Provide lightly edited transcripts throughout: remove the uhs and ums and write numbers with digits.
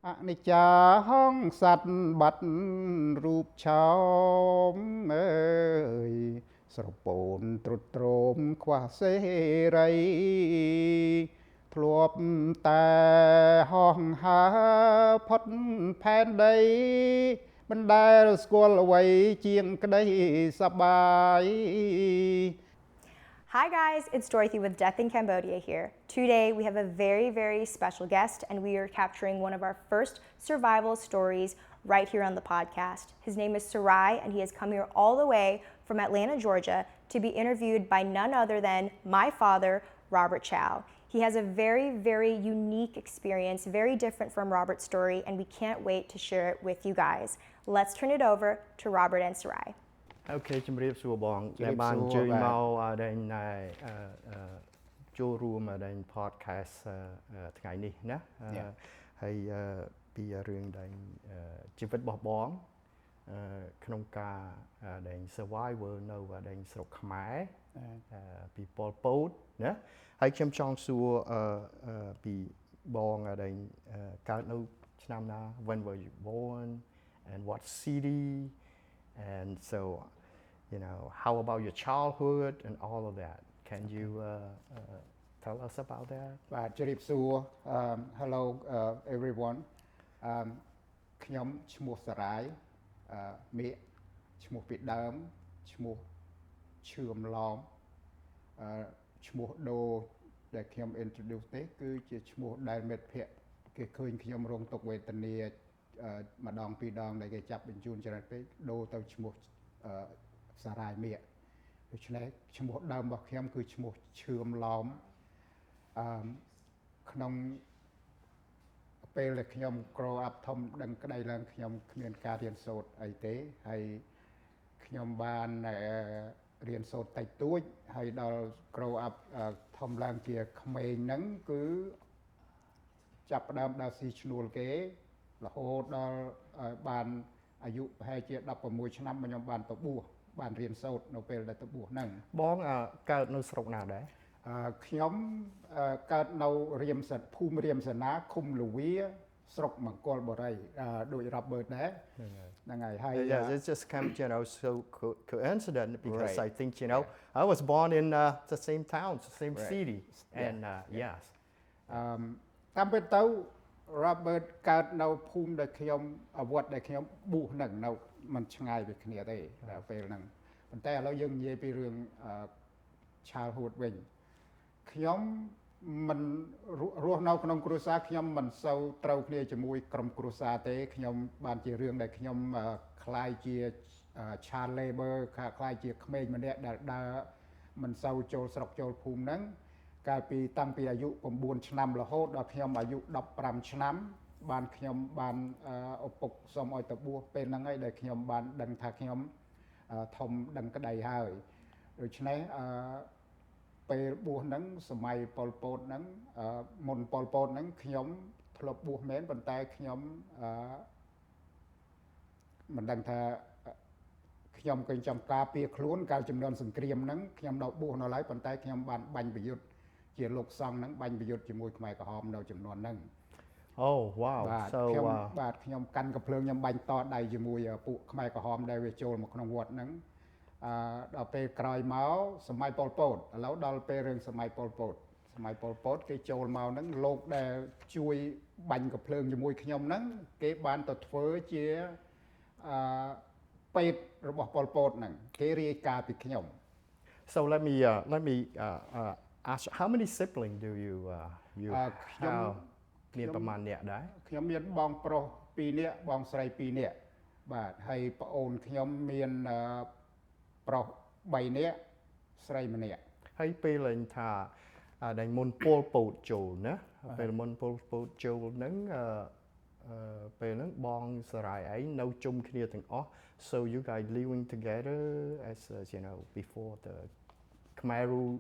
អនិច្ចាហង្សត្វបាត់រូបឆោមអើយស្រពោនទ្រុឌទ្រោមខ្វះសេរីធ្លាប់តែហោះហើរផុតផែនដីមិនដែលស្គាល់អ្វីជាងក្តីសប្បាយ Hi guys, it's Dorothy with Death in Cambodia here. Today we have a very special guest and we are capturing one of our first survival stories right here on the podcast. His name is Saray and he has come here all the way from Atlanta, Georgia to be interviewed by none other than my father, Robert Chow. He has a very unique experience, very different from Robert's story, and we can't wait to share it with you guys. Let's turn it over to Robert and Saray. Okay, ជំរាបសួរបងដែលបានអញ្ជើញមកដែលចូលរួមដល់ podcast ថ្ងៃនេះណាហើយពីរឿងដែលជីវិតរបស់បងក្នុងការដែល survival នៅដែលស្រុកខ្មែរពីប៉ុលពតណាហើយខ្ញុំចង់សួរពីបងដែលកើតនៅឆ្នាំណា when were you born and what city and so you know how about your childhood and all of that can you tell us about that បាទជម្រាបសួរ hello everyone ខ្ញុំឈ្មោះសារាយមេកឈ្មោះពីដើមឈ្មោះឈឿមឡំឈ្មោះដូដែលខ្ញុំ introduce ទេគឺជាឈ្មោះដែលមិត្តភ័ក្តិគេឃើញខ្ញុំរងទុក្ខវេទនាម្ដងពីរដងដែលគេចាប់បញ្ជូនច្រើនពេកដូរទៅឈ្មោះសារាយមេកដូច្នេះឈ្មោះដើមរបស់ខ្ញុំគឺឈ្មោះឈឿមឡំក្នុងពេលដែលខ្ញុំ grow up ធំដឹងក្តីឡើងខ្ញុំគ្មានការរៀនសូត្រអីទេហើយខ្ញុំបានរៀនសូត្រតិចតួចហើយដល់ grow up ធំឡើងជាក្មេងហ្នឹងគឺចាប់ផ្ដើមដើរស៊ីឈ្នួលគេរហូតដល់បានអាយុប្រហែលជា16ឆ្នាំខ្ញុំបានទៅបួសបានរៀនសូត្រនៅពេលដែលទៅបួសហ្នឹងបងកើតនៅស្រុកណាដែរខ្ញុំកើតនៅរៀមសិតភូមិរៀមសណាឃុំលវាស្រុកមង្គលបុរីដូច Robert ដែរហ្នឹងហើយហើយ Yeah it's just kind of you know so coincident because I think you know I was born in the same town the same city and yes តាមពិតទៅ Robert កើតនៅភូមិដែលខ្ញុំវត្តដែលខ្ញុំបួសហ្នឹងនៅមិនឆ្ងាយពីគ្នាទេដល់ពេលហ្នឹងប៉ុន្តែឥឡូវយើងនិយាយពីរឿងchildhood វិញខ្ញុំមិនរស់នៅក្នុងគ្រួសារខ្ញុំមិនសូវត្រូវគ្នាជាមួយក្រុមគ្រួសារទេខ្ញុំបានជារឿងដែលខ្ញុំខ្លាយជា child labor ខ្លាយជាក្មេងម្នាក់ដែលដើរមិនសូវចូលស្រុកចូលភូមិហ្នឹងកាលពីតាំងពីអាយុ9ឆ្នាំរហូតដល់ខ្ញុំអាយុ15ឆ្នាំបានខ្ញុំបានឪពុកសុំឲ្យទៅបួសពេលហ្នឹងហើយដែលខ្ញុំបានដឹងថាខ្ញុំធំដឹងក្តីហើយដូច្នេះពេលបួសហ្នឹងសម័យប៉ុលពតហ្នឹងមុនប៉ុលពតហ្នឹងខ្ញុំធ្លាប់បួសមែនប៉ុន្តែខ្ញុំមិនដឹងថាខ្ញុំក៏ចាំការពារខ្លួនកាលចំនួនសង្គ្រាមហ្នឹងខ្ញុំនៅបួសនៅឡើយប៉ុន្តែខ្ញុំបានបាញ់ប្រយុទ្ធជាលោកសង្ឃហ្នឹងបាញ់ប្រយុទ្ធជាមួយខ្មែរក្រហមនៅចំនួនហ្នឹងOh wow so បាទខ្ញុំកាន់កំភ្លើងខ្ញុំបាញ់តដៃជាមួយពួកខ្មែរក្រហមដែលវាចូលមកក្នុងវត្តហ្នឹងដល់ពេលក្រោយមកសម័យប៉ុលពតឥឡូវដល់ពេលរឿងសម័យប៉ុលពតគេចូលមកហ្នឹងលោកដែលជួយបាញ់កំភ្លើងជាមួយខ្ញុំហ្នឹងគេបានទៅធ្វើជាពេទ្យរបស់ប៉ុលពតហ្នឹងគេរាយការណ៍ពីខ្ញុំ So let me ask how many siblings do youខ្ញុំមានប្រមាណអ្នកដែរខ្ញុំមានបងប្រុស2នាក់បងស្រី2នាក់បាទហើយប្អូនខ្ញុំមានប្រុស3នាក់ស្រី1នាក់ហើយពេលលេងថាដែលមុនពលពតចូលណាពេលមុនពលពតចូលហ្នឹងពេលហ្នឹងបងសារាយឯងនៅជុំគ្នាទាំងអស់ so you guys living together as you know before the Khmer Rouge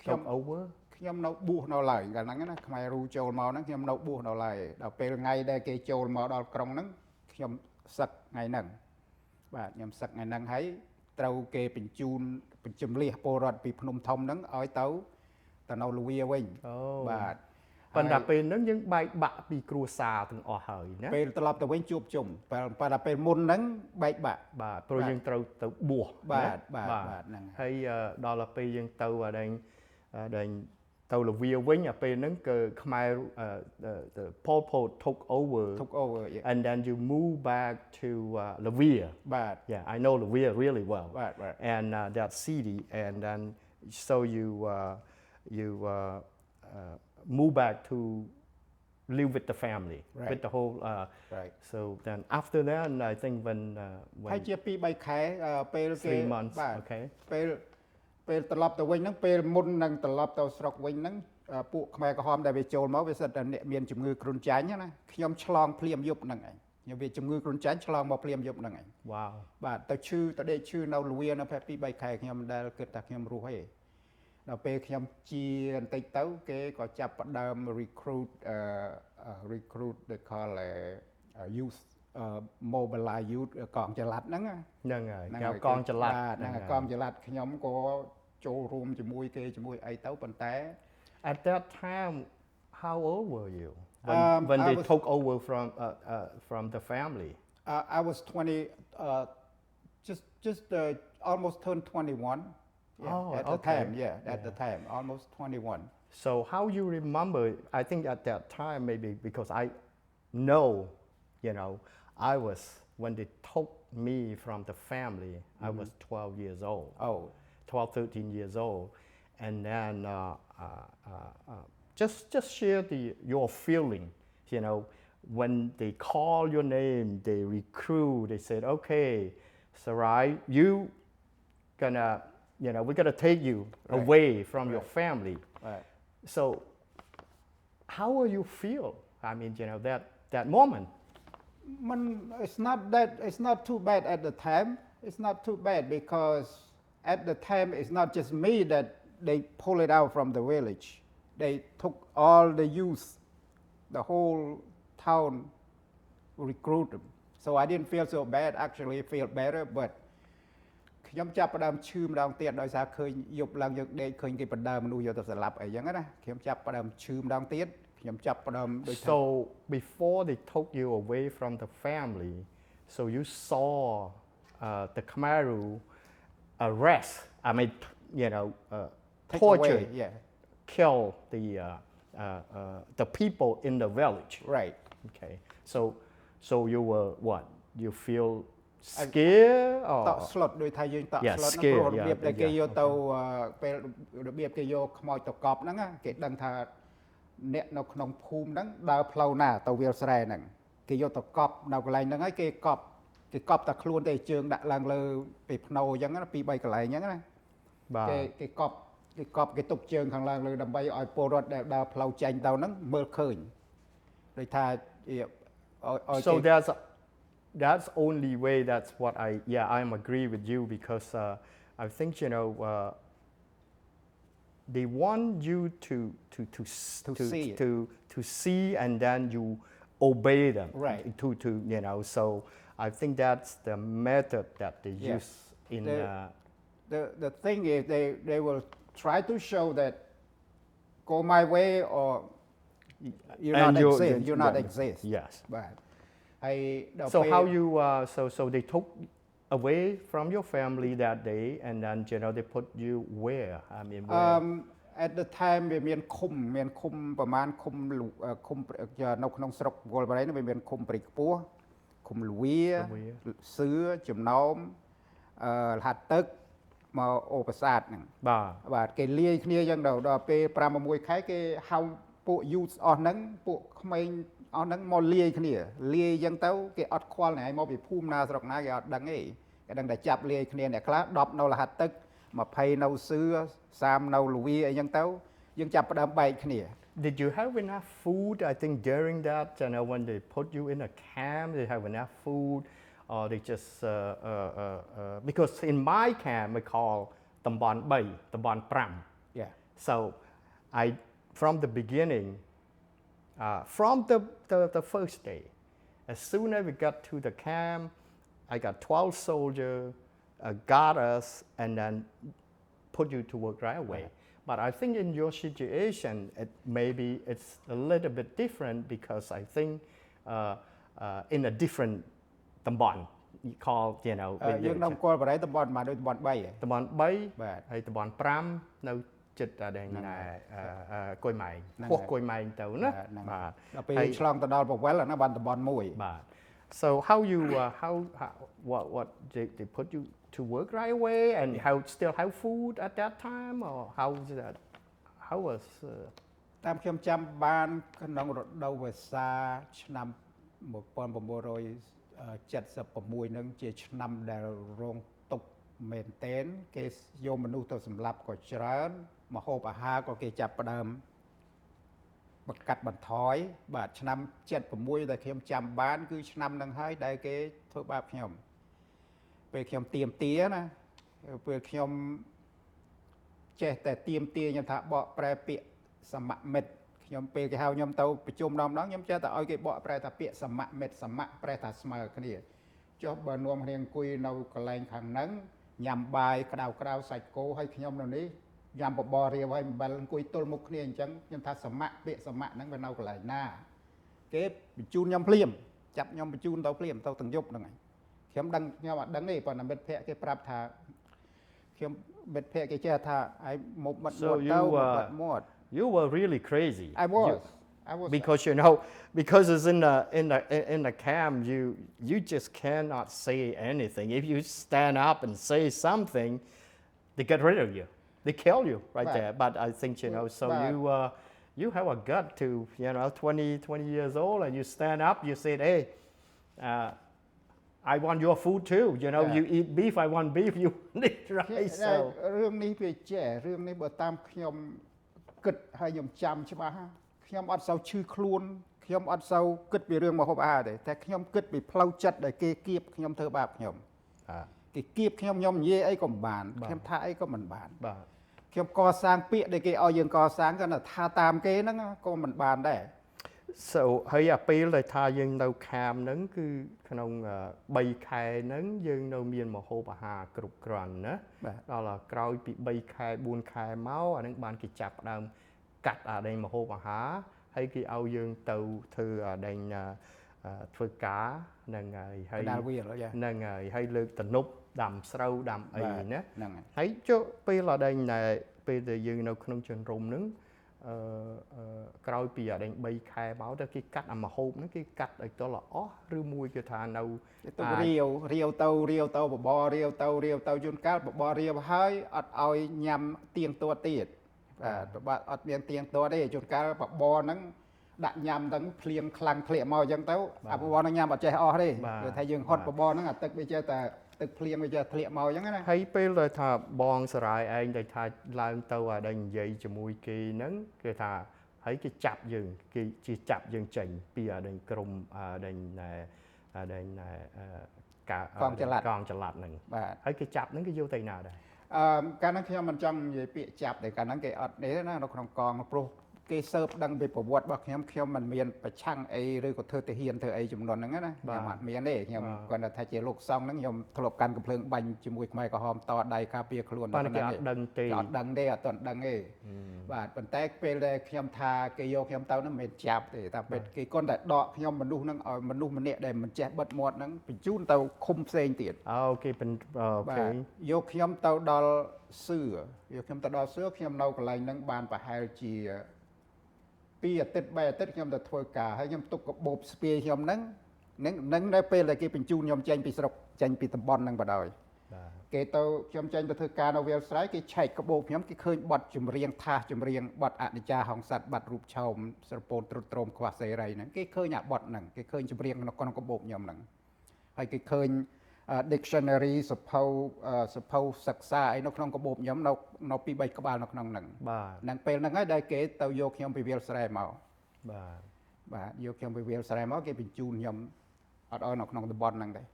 took over ខ្ញុំនៅបួសនៅឡើយកាលហ្នឹងណាខ្មែររូចូលមកហ្នឹងខ្ញុំនៅបួសនៅឡើយដល់ពេលថ្ងៃដែលគេចូលមកដល់ក្រុងហ្នឹងខ្ញុំសឹកថ្ងៃហ្នឹងបាទខ្ញុំសឹកថ្ងៃហ្នឹងហើយត្រូវគេបញ្ជូនជំលះពលរដ្ឋពីភ្នំធំហ្នឹងឲ្យទៅនៅលវាវិញបាទ ប៉ុន្តែពេលហ្នឹងយើងបែកបាក់ពីគ្រួសារទាំងអស់ហើយណា ពេលត្រឡប់ទៅវិញជួបជុំប៉ុន្តែពេលមុនហ្នឹងបែកបាក់ បាទព្រោះយើងត្រូវទៅបួស បាទហ្នឹង ហើយដល់ទៅពេលយើងទៅដែលទៅលវាវិញពេលហ្នឹងគឺខ្មែរ Pol Pot took over yeah. and then you move back to Lavia បាទ yeah I know Lavia really well បាទ and that city and then so you move back to live with the family with the whole right so then after that I think when ហើយជា2 3ខែពេលគេ 3 months okay ពេលត្រឡប់ទៅវិញហ្នឹងពេលមុននឹងត្រឡប់ទៅស្រុកវិញហ្នឹងពួកខ្មែរក្រហមដែលវាចូលមកវាសិតតែអ្នកមានជំងឺគ្រុនចាញ់ណាខ្ញុំឆ្លងភ្លាមយប់ហ្នឹងឯងខ្ញុំវាជំងឺគ្រុនចាញ់ឆ្លងមកភ្លាមយប់ហ្នឹងឯង wow បាទទៅឈឺទៅដេកឈឺនៅលវានៅប្រហែល2 3ខែខ្ញុំមិនដែលគិតថាខ្ញុំរស់ទេដល់ពេលខ្ញុំជាបន្តិចទៅគេក៏ចាប់ផ្ដើម recruit they call youth mobilize youth កងចល័តហ្នឹង ហ្នឹងហើយកងចល័ត ហ្នឹងហើយកងចល័តខ្ញុំក៏ចូលរួមជាមួយគេជាមួយអីទៅប៉ុន្តែ at that time how old were you when they took over from the family I was 20 just almost turned 21 at the time at the time almost 21 so how you remember I think at that time maybe because I know you know I was when they took me from the family I was 12 years old 12 13 years old and then just share your feeling you know when they call your name they recruit they said okay Saray you gonna you know we're gonna take you away from your family so how will you feel I mean you know that moment it's not too bad at the time it's not too bad because at the time it's not just me that they pull it out from the village they took all the youth the whole town recruit them so I didn't feel so bad actually I feel better but ខ្ញុំចាប់ផ្ដើមឈឺម្ដងទៀតដោយសារឃើញយប់ឡើងយើងដេកឃើញគេបដើមនុស្សយកទៅស្លាប់អីចឹងណាខ្ញុំចាប់ផ្ដើមឈឺម្ដងទៀតខ្ញុំចាប់ផ្ដើមដូច So before they took you away from the family so you saw the Khmer Rouge arrest I mean you know torture kill the people in the village right okay so you were what you feel scared or តក់ស្លុតដូចថាយើងតក់ស្លុតព្រោះរបៀបដែលគេយកទៅពេលរបៀបគេយកខ្មោចទៅកប់ហ្នឹងគេដឹងថាអ្នកនៅក្នុងភូមិហ្នឹងដើរផ្លូវណាទៅវាលស្រែហ្នឹងគេយកទៅកប់នៅកន្លែងហ្នឹងហើយគេកប់តែខ្លួនទេជើងដាក់ឡើងលើពីភ្នោអញ្ចឹងណា2 3កន្លែងអញ្ចឹងណាបាទគេកប់គេទុកជើងខាងឡើងលើដើម្បីឲ្យពលរដ្ឋដែលដើរផ្លូវចេញទៅហ្នឹងមើលឃើញដូចថា so that's only way that's what I'm agree with you because I think you know they want you to see and then you obey them right to you know so I think that's the method that they use in the thing is they will try to show that go my way or you not exist yes but so how you so they took away from your family that day and then you know they put you where I mean where? At the time វាមានឃុំប្រមាណឃុំនៅក្នុងស្រុកវល់បរិយនោះវាមានឃុំព្រៃខ្ពស់ឃុំលវាសឿចំណោមលហាត់ទឹកមកអូប្រាសាទហ្នឹងបាទគេលាយគ្នាយ៉ាងដល់ពេល5 6ខែគេហៅពួក youth អស់ហ្នឹងពួកក្មេងអស់ហ្នឹងមកលាយគ្នាលាយយ៉ាងទៅគេអត់ខ្វល់ណែមកពីភូមិណាស្រុកណាគេអត់ដឹងទេគេដឹងតែចាប់លាយគ្នាអ្នកខ្លះ10នៅលហាត់ទឹក20នៅសឿ30នៅលវាអីចឹងទៅយើងចាប់ផ្ដើមបែកគ្នា Did you have enough food I think during that you know when they put you in a camp they have enough food or they just because in my camp we call តំបន់3តំបន់5 yeah so I from the beginning from the first day as soon as we got to the camp I got 12 soldiers got us and then put you to work right away But I think in your situation, maybe it's a little bit different because I think in a different tambon, you call, you know, យើងនៅអង្គលបរិយតំបន់មកដូចតំបន់3ហ៎ តំបន់ បាទ 3 ហើយតំបន់ 5 នៅចិត្តដែលគួយម៉ែង ហ្នឹងហើយ ពោះគួយម៉ែងទៅណា ហ្នឹង បាទ ដល់ពេលឆ្លងទៅដល់បវិលអាហ្នឹងបានតំបន់1 បាទ so how you what they put you to work right away and how still have food at that time or how was that how was តាមខ្ញុំចាំបានក្នុងរដូវវស្សាឆ្នាំ1976នឹងជាឆ្នាំដែលរងទុក្ខមែនទែនគេយកមនុស្សទៅសម្លាប់ក៏ច្រើនម្ហូបអាហារក៏គេចាប់ផ្ដើមបង្កាត់បន្ថយបាទឆ្នាំ76ដែលខ្ញុំចាំបានគឺឆ្នាំនឹងហើយដែលគេធ្វើបាបខ្ញុំពេលខ្ញុំទៀមទាណាពេលខ្ញុំចេះតែទៀមទាខ្ញុំថាបកប្រែពាក្យសមមិត្តខ្ញុំពេលគេហៅខ្ញុំទៅប្រជុំម្ដងខ្ញុំចេះតែឲ្យគេបកប្រែថាពាក្យសមមិត្តសមប្រែថាស្មើគ្នាចុះបើនាំគ្នាអង្គុយនៅកន្លែងខាងហ្នឹងញ៉ាំបាយក្តៅសាច់គោហើយខ្ញុំនៅនេះញ៉ាំបបររាវហើយអំបិលអង្គុយទល់មុខគ្នាអញ្ចឹងខ្ញុំថាសមពាក្យសមហ្នឹងវានៅកន្លែងណាគេបញ្ជូនខ្ញុំភ្លាមចាប់ខ្ញុំបញ្ជូនទៅភ្លាមទៅទាំងយប់ហ្នឹងឯងខ្ញុំអត់ដឹងទេប៉ុន្តែមិត្តភ័ក្តិគេប្រាប់ថាខ្ញុំមិត្តភ័ក្តិគេចេះថាឲ្យមុខមាត់ទៅមាត់ you were really crazy I was because you know because it's in the camp you just cannot say anything if you stand up and say something they get rid of you they kill you right there but I think you know so you have a gut to you know 20 years old and you stand up you said hey I want your food too you know you eat beef I want beef you want it right so រឿងនេះវាចេះរឿងនេះបើតាមខ្ញុំគិតហើយខ្ញុំចាំច្បាស់ខ្ញុំអត់សូវឈឺខ្លួនខ្ញុំអត់សូវគិតពីរឿងម្ហូបអាហារទេតែខ្ញុំគិតពីផ្លូវចិត្តដែលគេគៀបខ្ញុំធ្វើបាបខ្ញុំគេគៀបខ្ញុំនិយាយអីក៏មិនបានខ្ញុំថាអីក៏មិនបានបាទខ្ញុំកសាងពាក្យដែលគេឲ្យយើងកសាងគាត់ថាតាមគេហ្នឹងក៏មិនបានដែរ so ហើយអាពេលដែលថាយើងនៅខាមហ្នឹងគឺក្នុង3ខែហ្នឹងយើងនៅមានម្ហូបអាហារគ្រប់គ្រាន់ណាដល់ក្រោយពី3ខែ4ខែមកអាហ្នឹងបានគេចាប់ផ្ដើមកាត់អាដែងម្ហូបអាហារហើយគេឲ្យយើងទៅធ្វើអាដែងធ្វើការហ្នឹងហើយហ្នឹងហើយលើកទំនប់ដាំស្រូវដាំអីណាហ្នឹងហើយចុះពេលអាដែងពេលដែលយើងនៅក្នុងជនរំហ្នឹងក្រោយពីអាដែង3ខែមកទៅគេកាត់អាម្ហូបហ្នឹងគេកាត់ឲ្យតលអស់ឬមួយគេថានៅទៅរាវទៅបបររាវទៅជួនកាលបបររាវហើយអត់ឲ្យញ៉ាំទៀងទាត់ទៀតបាទអត់មានទៀងទាត់ទេជួនកាលបបរហ្នឹងដាក់ញ៉ាំទាំងភ្លៀងខ្លាំងធ្លាក់មកអញ្ចឹងទៅអាបបរហ្នឹងញ៉ាំអត់ចេះអស់ទេគឺថាយើងហត់បបរហ្នឹងអាទឹកវាចេះតែទឹកភ្លៀងវាចេះធ្លាក់មកអញ្ចឹងណាហើយពេលដែលថាបងសារាយឯងដែលថាឡើងទៅអាដែងនិយាយជាមួយគេហ្នឹងគេថាហើយគេចាប់យើងគេជាចាប់យើងចេញពីអាដែងក្រុមអាដែងកងចល័តហ្នឹងបាទហើយគេចាប់ហ្នឹងគេយកទៅណាដែរកាលហ្នឹងខ្ញុំមិនចង់និយាយពាក្យចាប់តែកាលហ្នឹងគេអត់ទេណានៅក្នុងកងព្រោះគេសើបដឹងពីប្រវត្តិរបស់ខ្ញុំមិនមានប្រឆាំងអីឬក៏ធ្វើទាហានធ្វើអីចំនួនហ្នឹងណាខ្ញុំអត់មានទេខ្ញុំគាត់ថាជាលោកសង្ឃហ្នឹងខ្ញុំធ្លាប់កាន់កំភ្លើងបាញ់ជាមួយខ្មែរក្រហមតដៃការពារខ្លួនប៉ុន្តែគេអត់ដឹងទេអត់ដឹងទេអត់ទាន់ដឹងទេបាទប៉ុន្តែពេលដែលខ្ញុំថាគេយកខ្ញុំទៅហ្នឹងមិនមែនចាប់ទេតែពេលគេគាត់តែដកខ្ញុំមនុស្សហ្នឹងឲ្យមនុស្សម្នាក់ដែលមិនចេះបិទមាត់ហ្នឹងបញ្ជូនទៅឃុំផ្សេងទៀតអូគេយកខ្ញុំទៅដល់សឿខ្ញុំនៅកន្លែងហ្នឹងបានប្រហែលជា2អាទិត្យ3អាទិត្យខ្ញុំទៅធ្វើការហើយខ្ញុំទុកកាបូបស្ពាយខ្ញុំហ្នឹងនៅពេលដែលគេបញ្ជូនខ្ញុំចេញពីស្រុកចេញពីតំបន់ហ្នឹងបដ ாய் គេទៅខ្ញុំចេញទៅធ្វើការនៅវាលស្រែគេឆែកកាបូបខ្ញុំគេឃើញបတ်ចម្រៀងថាសចម្រៀងបတ်អនិច្ចាហង្សត្វបတ်រូបឆោមស្រពោនត្រុតត្រោមខ្វះសេរីហ្នឹងគេឃើញអាបတ်ហ្នឹងគេឃើញចម្រៀងនៅក្នុងកាបូបខ្ញុំហ្នឹងហើយគេឃើញ dictionary សភៅសិក្សាអីនៅក្នុងកាបូបខ្ញុំនៅពី3ក្បាលនៅក្នុងហ្នឹងហ្នឹងពេលហ្នឹងហើយដែលគេទៅយកខ្ញុំពីវាលស្រែមកបាទយកខ្ញុំពីវាលស្រែមកគេបញ្ជូនខ្ញុំអត់ឲ្យនៅក្នុងតំបន់ហ្នឹងដែរ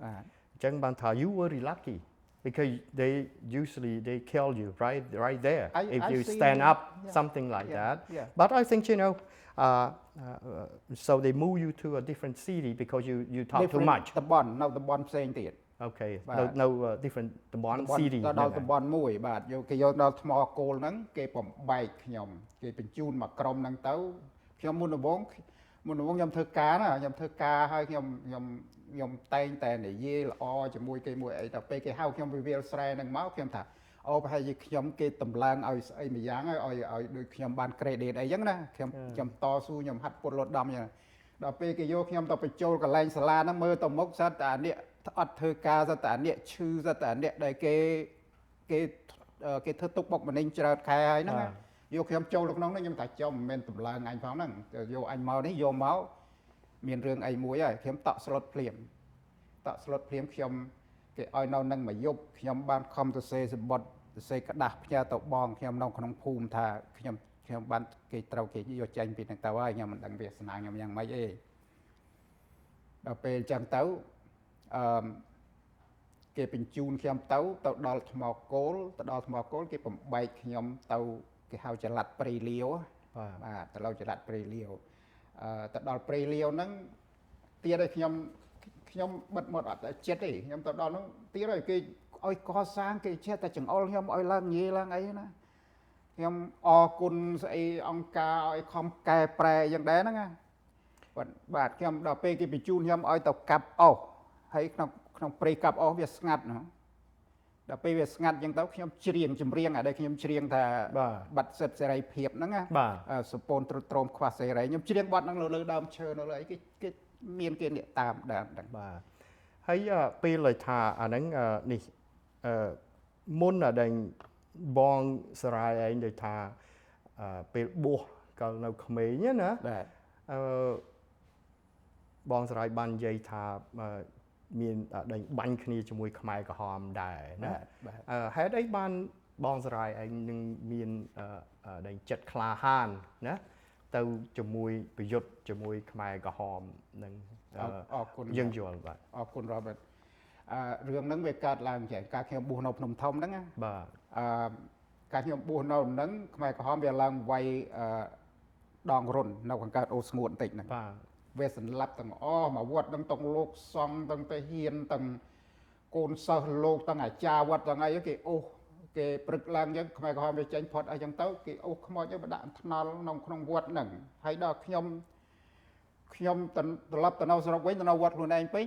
បាទ ចឹងបានថា you were lucky because they usually they kill you right there if you stand up something like that but I think you know so they move you to a different city because you talk too much តំបន់ផ្សេងទៀត Okay បាទ នៅ different តំបន់ city ទៅដល់តំបន់មួយបាទយកគេយកដល់ថ្មគោលហ្នឹងគេបំបែកខ្ញុំគេបញ្ជូនមកក្រុមហ្នឹងទៅខ្ញុំមុនដំបូងខ្ញុំធ្វើការណាខ្ញុំធ្វើការហើយខ្ញុំតែងតែនិយាយល្អជាមួយគេមួយអីដល់ពេលគេហៅខ្ញុំវិវាលស្រែហ្នឹងមកខ្ញុំថាអូប្រហែលជាខ្ញុំគេតម្លើងឲ្យស្អីមួយយ៉ាងហើយឲ្យដូចខ្ញុំបាន credit អីចឹងណាខ្ញុំតស៊ូខ្ញុំហាត់ពុតលោតដំចឹងដល់ពេលគេយកខ្ញុំទៅបញ្ចូលកន្លែងសាលាហ្នឹងមើលទៅមុខសិតតែនេះអត់ធ្វើការសិតតែនេះឈឺសិតតែនេះដែលគេធ្វើទុកបុកម្នេញច្រើនខែហើយហ្នឹងយកខ្ញុំចូលទៅក្នុងហ្នឹងខ្ញុំថាចំមិនមែនតម្លើងអញផងហ្នឹងយកអញមកនេះយកមកមានរឿងអីមួយហើយខ្ញុំតក់ស្លុតភ្លាមខ្ញុំគេឲ្យនៅនឹងមួយយប់ខ្ញុំបានខំទៅសេសម្បត្តិទៅសេក្តាស់ផ្ញើទៅបងខ្ញុំនៅក្នុងភូមិថាខ្ញុំបានគេត្រូវគេយកចេញពីហ្នឹងទៅហើយខ្ញុំមិនដឹងវាសនាខ្ញុំយ៉ាងម៉េចទេដល់ពេលអញ្ចឹងទៅគេបញ្ជូនខ្ញុំទៅដល់ថ្មគោលគេបំបែកខ្ញុំទៅគេហៅចល័តព្រៃលាវបាទទៅលើចល័តព្រៃលាវទៅដល់ព្រៃលាវហ្នឹងទៀតឲ្យខ្ញុំបិទមាត់អត់ចិត្តទេខ្ញុំទៅដល់ហ្នឹងទៀតឲ្យគេឲ្យកសាងគេចេះតែចង្អុលខ្ញុំឲ្យឡើងងាយឡើងអីណាខ្ញុំអរគុណស្អីអង្គការឲ្យខំកែប្រែយ៉ាងដែរហ្នឹងណាបាទខ្ញុំដល់ពេលគេបញ្ជូនខ្ញុំឲ្យទៅកាប់អុសហើយក្នុងព្រៃកាប់អុសវាស្ងាត់ណាដល់ពេលវាស្ងាត់អញ្ចឹងទៅខ្ញុំច្រៀងចម្រៀងអាដែលខ្ញុំច្រៀងថាបាត់សិទ្ធិសេរីភាពហ្នឹងណាសពូនទ្រុឌទ្រោមខ្វះសេរីខ្ញុំច្រៀងបទហ្នឹងលើដើមឈើនៅលើអីគេមានគេអ្នកតាមដើមហ្នឹងបាទហើយពេលឲ្យថាអាហ្នឹងនេះមុនដែលបងសរាយឯងដូចថាពេលបួសកាលនៅក្មេងណាបាទបងសរាយបាននិយាយថាមានដេញបាញ់គ្នាជាមួយខ្មែរក្រហមដែរណាហេតុអីបានបងសរាយឯងនឹងមានដេញចិត្តក្លាហានណាទៅជាមួយប្រយុទ្ធជាមួយខ្មែរក្រហមនឹងអរគុណយើងយល់បាទអរគុណ Robert រឿងហ្នឹងវាកើតឡើងចេះការខ្ញុំបួសនៅភ្នំធំហ្នឹងណាបាទការខ្ញុំបួសនៅហ្នឹងខ្មែរក្រហមវាឡើងវាយដងរុននៅខាងកើតអូស្ងួតបន្តិចហ្នឹងបាទវាសម្លាប់ទាំងអស់មកវត្តទាំងលោកសង្ឃទាំងទៅហ៊ានទាំងកូនសិស្សលោកទាំងអាចារ្យវត្តទាំងអីគេអូសគេព្រឹកឡើងអញ្ចឹងខ្មែរក្រហមវាចេញផុតអីចឹងទៅគេអូសខ្មោចទៅដាក់ថ្នល់ក្នុងវត្តហ្នឹងហើយដល់ខ្ញុំត្រឡប់ទៅនៅស្រុកវិញទៅនៅវត្តខ្លួនឯងពេញ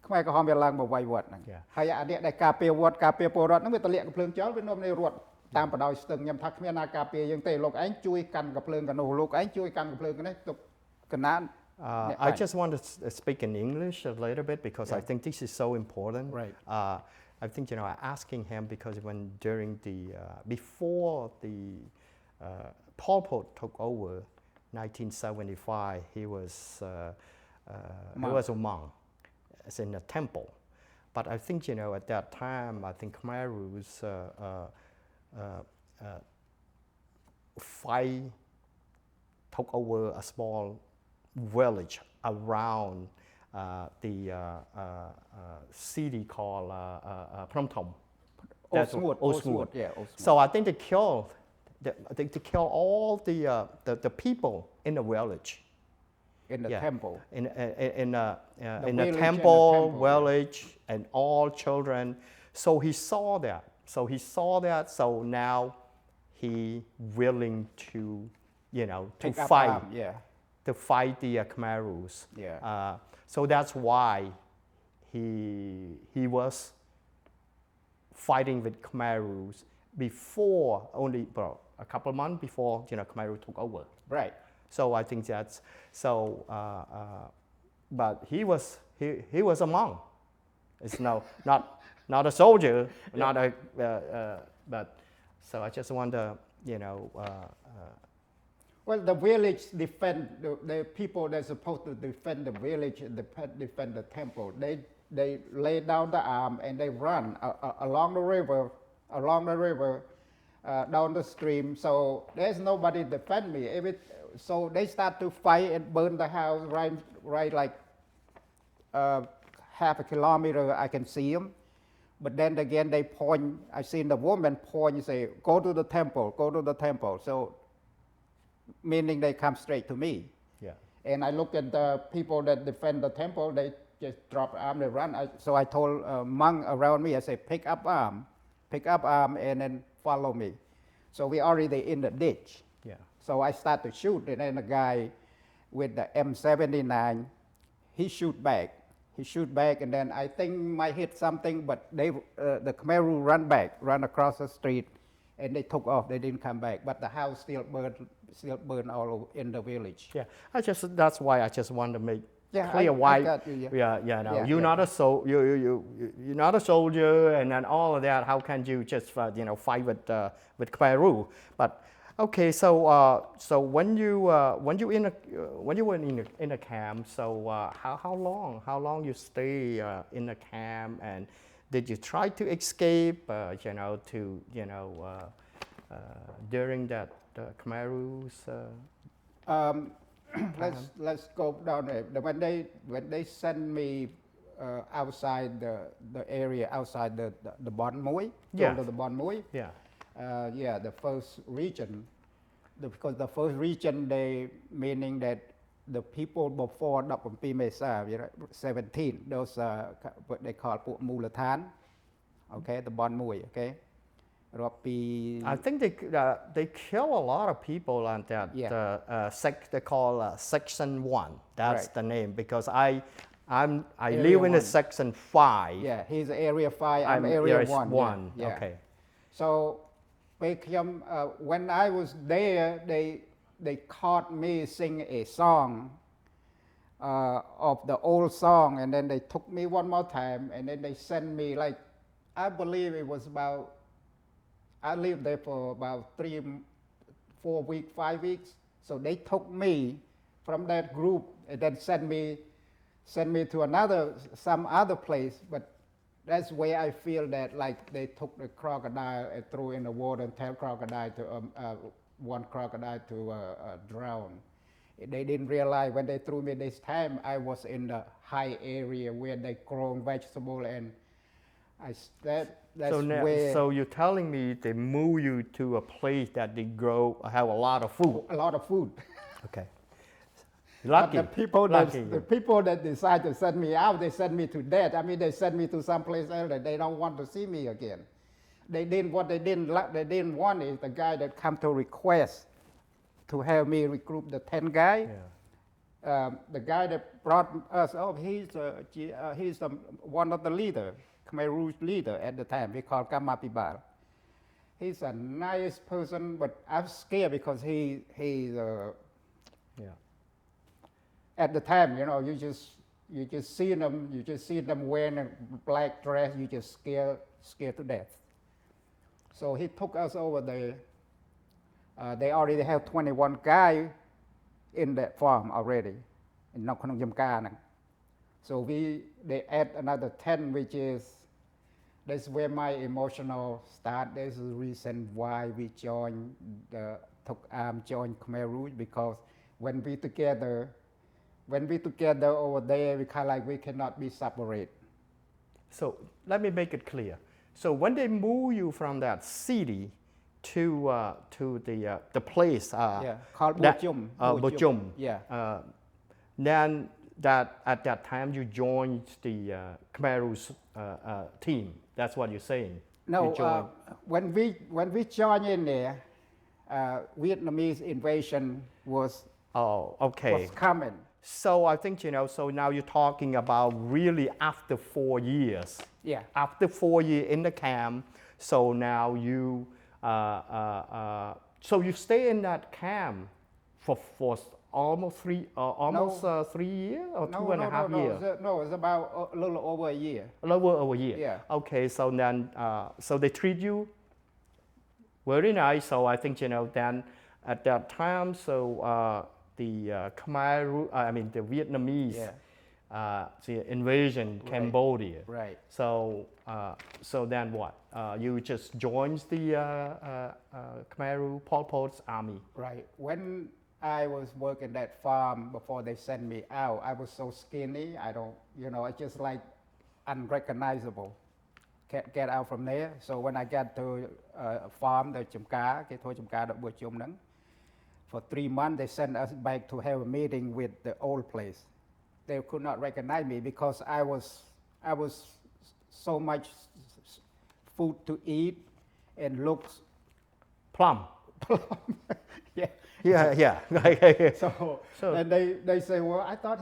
ខ្មែរក្រហមវាឡើងមកវាយវត្តហ្នឹងហើយអានេះដែលការពារវត្តការពារពលរដ្ឋហ្នឹងវាទម្លាក់កំភ្លើងចោលវានាំនៃរត់តាមបដ ாய் ស្ទឹងខ្ញុំថាគ្មានណាការពារយើងទេលោកឯងជួយកាន់កំភ្លើងកនោះលោកឯងជួយកាន់កំភ្លើងនេះទុកកណានI just want to speak in English a little bit because I think this is so important. Right. I think asking him because during the before the Pol Pot took over, 1975, he was a monk, as in a temple. But I think at that time, I think Khmer Rouge took over a small village around the city called Phnom Thom. Osmut. So I think they killed all the people in the village. In the temple. In the temple village and all children. So he saw that. So now he willing to fight. To fight the Khmer Rouge. So that's why he was fighting with Khmer Rouge before a couple of months before Khmer Rouge took over. Right. So I think that's so. But he was a monk. It's not a soldier, not a but. So I just want to Well, the village defend the people that's supposed to defend the village and defend the temple. They lay down the arm and they run along the river, down the stream. So there's nobody defend me. So they start to fight and burn the house right like half a kilometer. I can see them. But then again, they point. I seen the woman point and say, "Go to the temple. Go to the temple." So. Meaning they come straight to me. Yeah. And I look at the people that defend the temple, they just drop arm, they run. So I told monk around me, I said, pick up arm, and then follow me. So we already in the ditch. Yeah. So I start to shoot, and then the guy with the M79, he shoot back, and then I think might hit something, but the Khmer Rouge run across the street, and they took off. They didn't come back, but the house still burned all over in the village. Yeah, that's why I just want to make Yeah, clear I why. got you, No, Yeah, you're yeah. not a you're not a soldier, and then all of that. How can you just fight with Khmer Rouge? But okay, so when you were in a camp, so how long you stay in a camp, and did you try to escape? During that Khmer Rouge. Let's go down there. When they send me outside the area outside the Bon Mui, Yeah. the Bon Mui. Yeah. The first region, because the first region they meaning that the people before Dapampi Mesa, 17, those what they call Puk Mulathan, okay, the Bon Mui, okay. I think they kill a lot of people on that. Yeah. They call Section 1. That's Right. the name, because I Area live in the 1. Section 5. Yeah, he's Area 5, I'm Area Area 1. 1. Yeah. Okay. So when I was there, they caught me sing a song of the old song, and then they took me one more time, and then they sent me, like, I believe it was about, I lived there for about 3, 4 weeks, 5 weeks. So they took me from that group and then sent me to some other place. But that's where I feel that, like, they took the crocodile and threw in the water and tell one crocodile to drown. They didn't realize when they threw me this time, I was in the high area where they grow vegetable, and that's where So you're telling me they move you to a place that they have a lot of food. a lot of food. Okay. But Lucky. the people that decide to send me out, they send me to death. I mean, they send me to some place else that they don't want to see me again. They didn't want is the guy that come to request to have me recruit the 10 guy. Yeah. The guy that brought us up, he's one of the leader, Khmer Rouge leader at the time. We call Kamapibal. He's a nice person, but I'm scared because he's Yeah. at the time, you just see them wearing a black dress, you just scared to death. So he took us over there. They already have 21 guys in that farm already, in Nong Khonong Jamka nang. So they add another 10, that's where my emotional start. There's a reason why we joined Khmer Rouge, because when we together over there, we kind of like we cannot be separate. So let me make it clear. So when they move you from that city to the place Called that- Bojum. Bojum. Yeah. Then at that time you joined the Khmer Rouge team. That's what you're saying. No, You joined. when we joined in there, Vietnamese invasion was Okay. coming. So I think so now you're talking about really after 4 years. Yeah. After 4 years in the camp, so now you so you stay in that camp for almost 3 years or two and a half years. No, it's about a little over a year. A little over a year. Yeah. Okay, so then so they treat you very nice. So I think then at that time, so the Khmer Rouge, the Vietnamese the invasion Cambodia. Right. So so then what? You just joined the Khmer Rouge Pol Pot's army. Right. When I was working that farm before they sent me out, I was so skinny. I just like unrecognizable. Can't get out from there. So when I got to farm, the Chamka, for 3 months, they sent us back to have a meeting with the old place. they could not recognize me because I was so much food to eat and looks Plum. yeah. Yeah. Right. So, So- and they say, well, I thought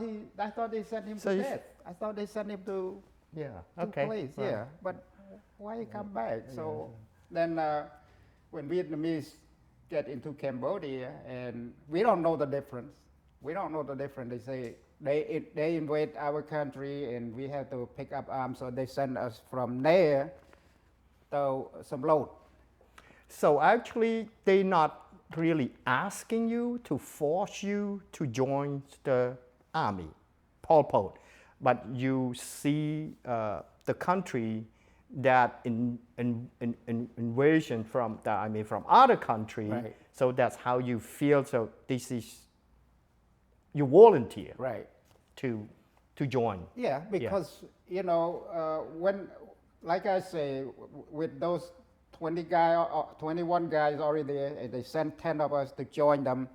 they sent him So to you- death. I thought they sent him to Yeah. to Okay. place. Right. Yeah, but why he come back? So then when Vietnamese get into Cambodia, and we don't know the difference. We don't know the difference. They say they invade our country, and we have to pick up arms. So they send us from there to some load. So actually, they're not really asking you to force you to join the army, Pol Pot, but you see the country that invasion from from other country. Right. So that's how you feel. So this is you volunteer Right. to join. Yeah, because you know when, like I say, with those 21 guys already there, they sent 10 of us to join them,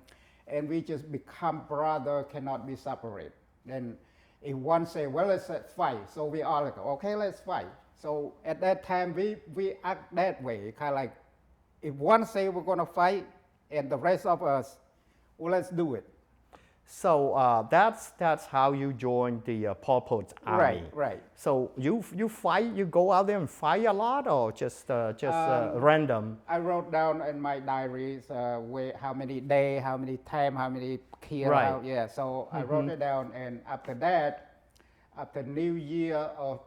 and we just become brother, cannot be separate. Then if one say, well, let's fight, so we all like, okay, let's fight. So at that time we act that way, kind of like if one say we're gonna fight, and the rest of us, well, let's do it. So that's how you join the Pol Pot's army. Right. So you fight, you go out there and fight a lot, or just random? I wrote down in my diaries how many days, how many time, how many kill. Right. Yeah, so I wrote it down, and after that, after New Year of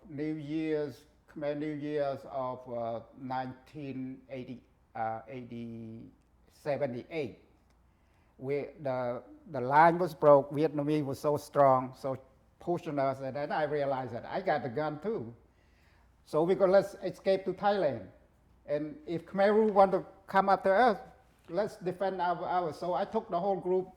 New Year's, Khmer New Year's of 78, the line was broke. Vietnamese was so strong, so pushing us, and then I realized that I got the gun too. So we go, let's escape to Thailand, and if Khmer Rouge want to come after us, let's defend ours. So I took the whole group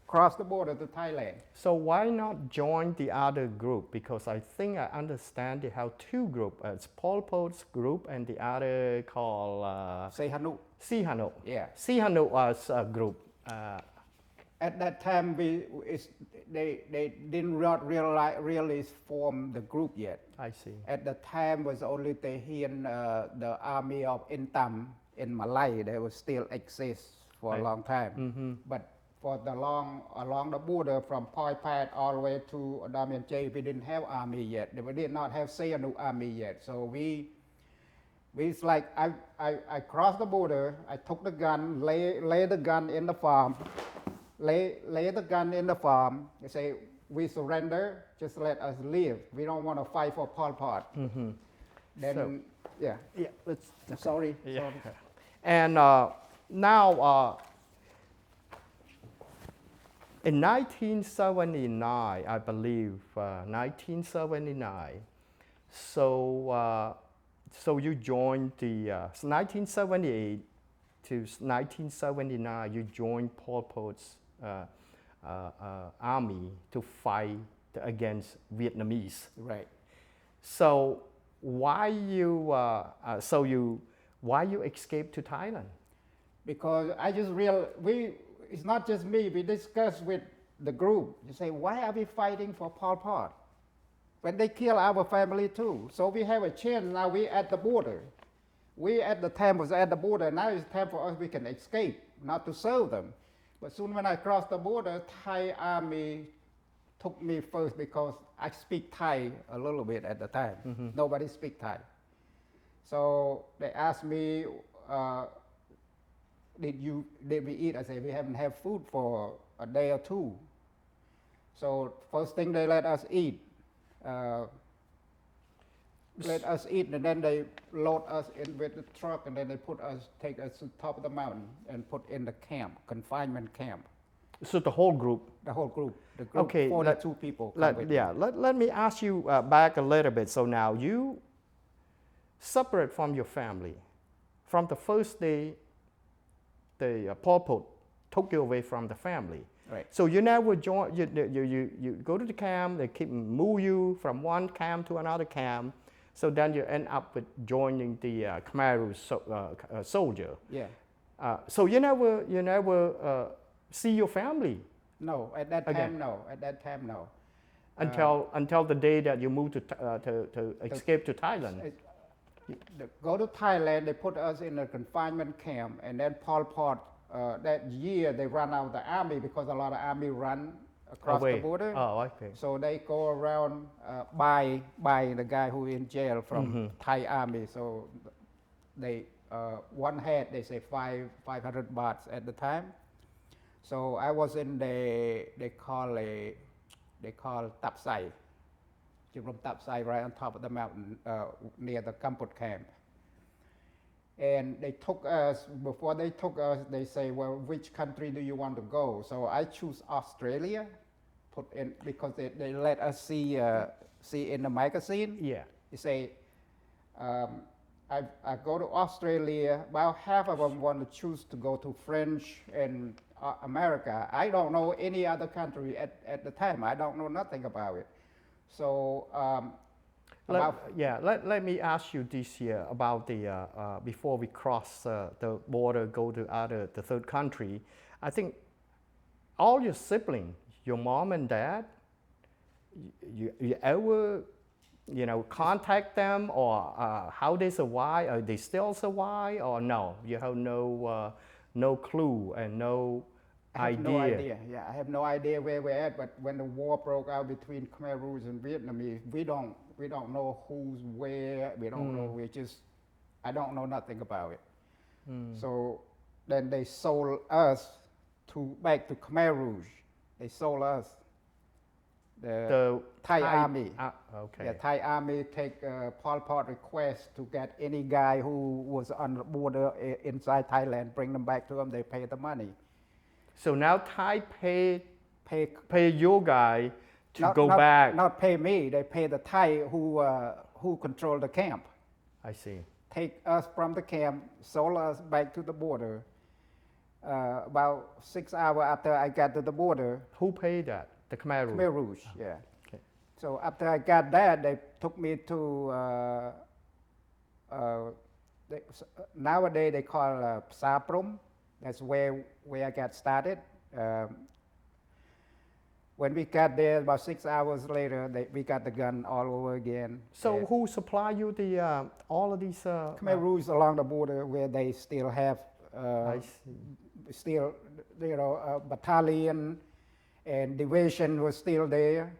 across the border to Thailand. So why not join the other group? Because I think I understand they have two groups. It's Pol Pot's group and the other called Say Hanu. Sihanouk. Yeah. Sihanouk was a group. At that time, they didn't really form the group yet. I see. At the time was only the army of Intam in Malay. They will still exist for a long time. But for along the border from Poi Pat all the way to Damian J, we didn't have army yet. We did not have Sihanouk army yet. So it's like I crossed the border. I took the gun, lay the gun in the farm. Lay the gun in the farm. They say, we surrender, just let us live. We don't want to fight for Pol Pot. Then, So- yeah. Let's. Sorry. Yeah. Sorry. And now, in 1979, I believe, 1979. So you joined the 1978 to 1979. You joined Pol Pot's army to fight against Vietnamese. Right. So why you escaped to Thailand? Because I just it's not just me, we discussed with the group. You say, why are we fighting for Pol Pot? When they kill our family too. So we have a chance, now we at the border. We at the time was at the border, now it's time for us, we can escape, not to serve them. But soon when I crossed the border, Thai army took me first because I speak Thai a little bit at the time. Nobody speak Thai. So they asked me, did we eat? I said, we haven't had food for a day or two. So first thing they let us eat. And then they load us in with the truck, and then they take us to the top of the mountain and put in the camp, confinement camp. So the whole group. The whole group. The group, Okay, 42 people. come with me. Let me ask you back a little bit. So now you separate from your family. From the first day, the Pol Pot took you away from the family. Right. So you never join. You go to the camp. They keep move you from one camp to another camp. So then you end up with joining the Khmer Rouge soldier. Yeah. So you never see your family No, at that Again. time, no. At that time, no. Until the day that you moved to escape to Thailand. Go to Thailand, they put us in a confinement camp, and then Pol Pot, that year they run out of the army because a lot of army run across Away. the border. Oh, okay. So they go around buy the guy who in jail from Thai army. So they one head they say 500 bahts at the time. So I was in they call Tap Sai. From Tap Sai right on top of the mountain near the Kamput camp. And they took us, before they took us, they say, well, which country do you want to go? So I choose Australia, put in, because they let us see in the magazine. Yeah. They say, I go to Australia, about half of them want to choose to go to French and America. I don't know any other country at the time. I don't know nothing about it. So let me ask you this year about the before we cross the border, go to the third country. I think all your siblings, your mom and dad, you ever contact them, or how they survive? Are they still survive, or no? You have no clue and no idea. No idea. Yeah, I have no idea where we're at. But when the war broke out between Khmer Rouge and Vietnamese, we don't know who's where. We don't know. I don't know nothing about it. So then they sold us back to Khmer Rouge. They sold us. The Thai army. Okay. The Thai army take Pol Pot request to get any guy who was on the border inside Thailand, bring them back to them. They pay the money. So now Thai pay your guy to go back. Not pay me. They pay the Thai who control the camp. I see. Take us from the camp, sold us back to the border. About 6 hours after I got to the border. Who paid that? The Khmer Rouge. Khmer Rouge, yeah. Okay. So after I got that, they took me to nowadays they call Saprum. That's where I got started. When we got there, about 6 hours later, we got the gun all over again. So who supply you the all of these? Khmer Rouge along the border, where they still have battalion and division was still there.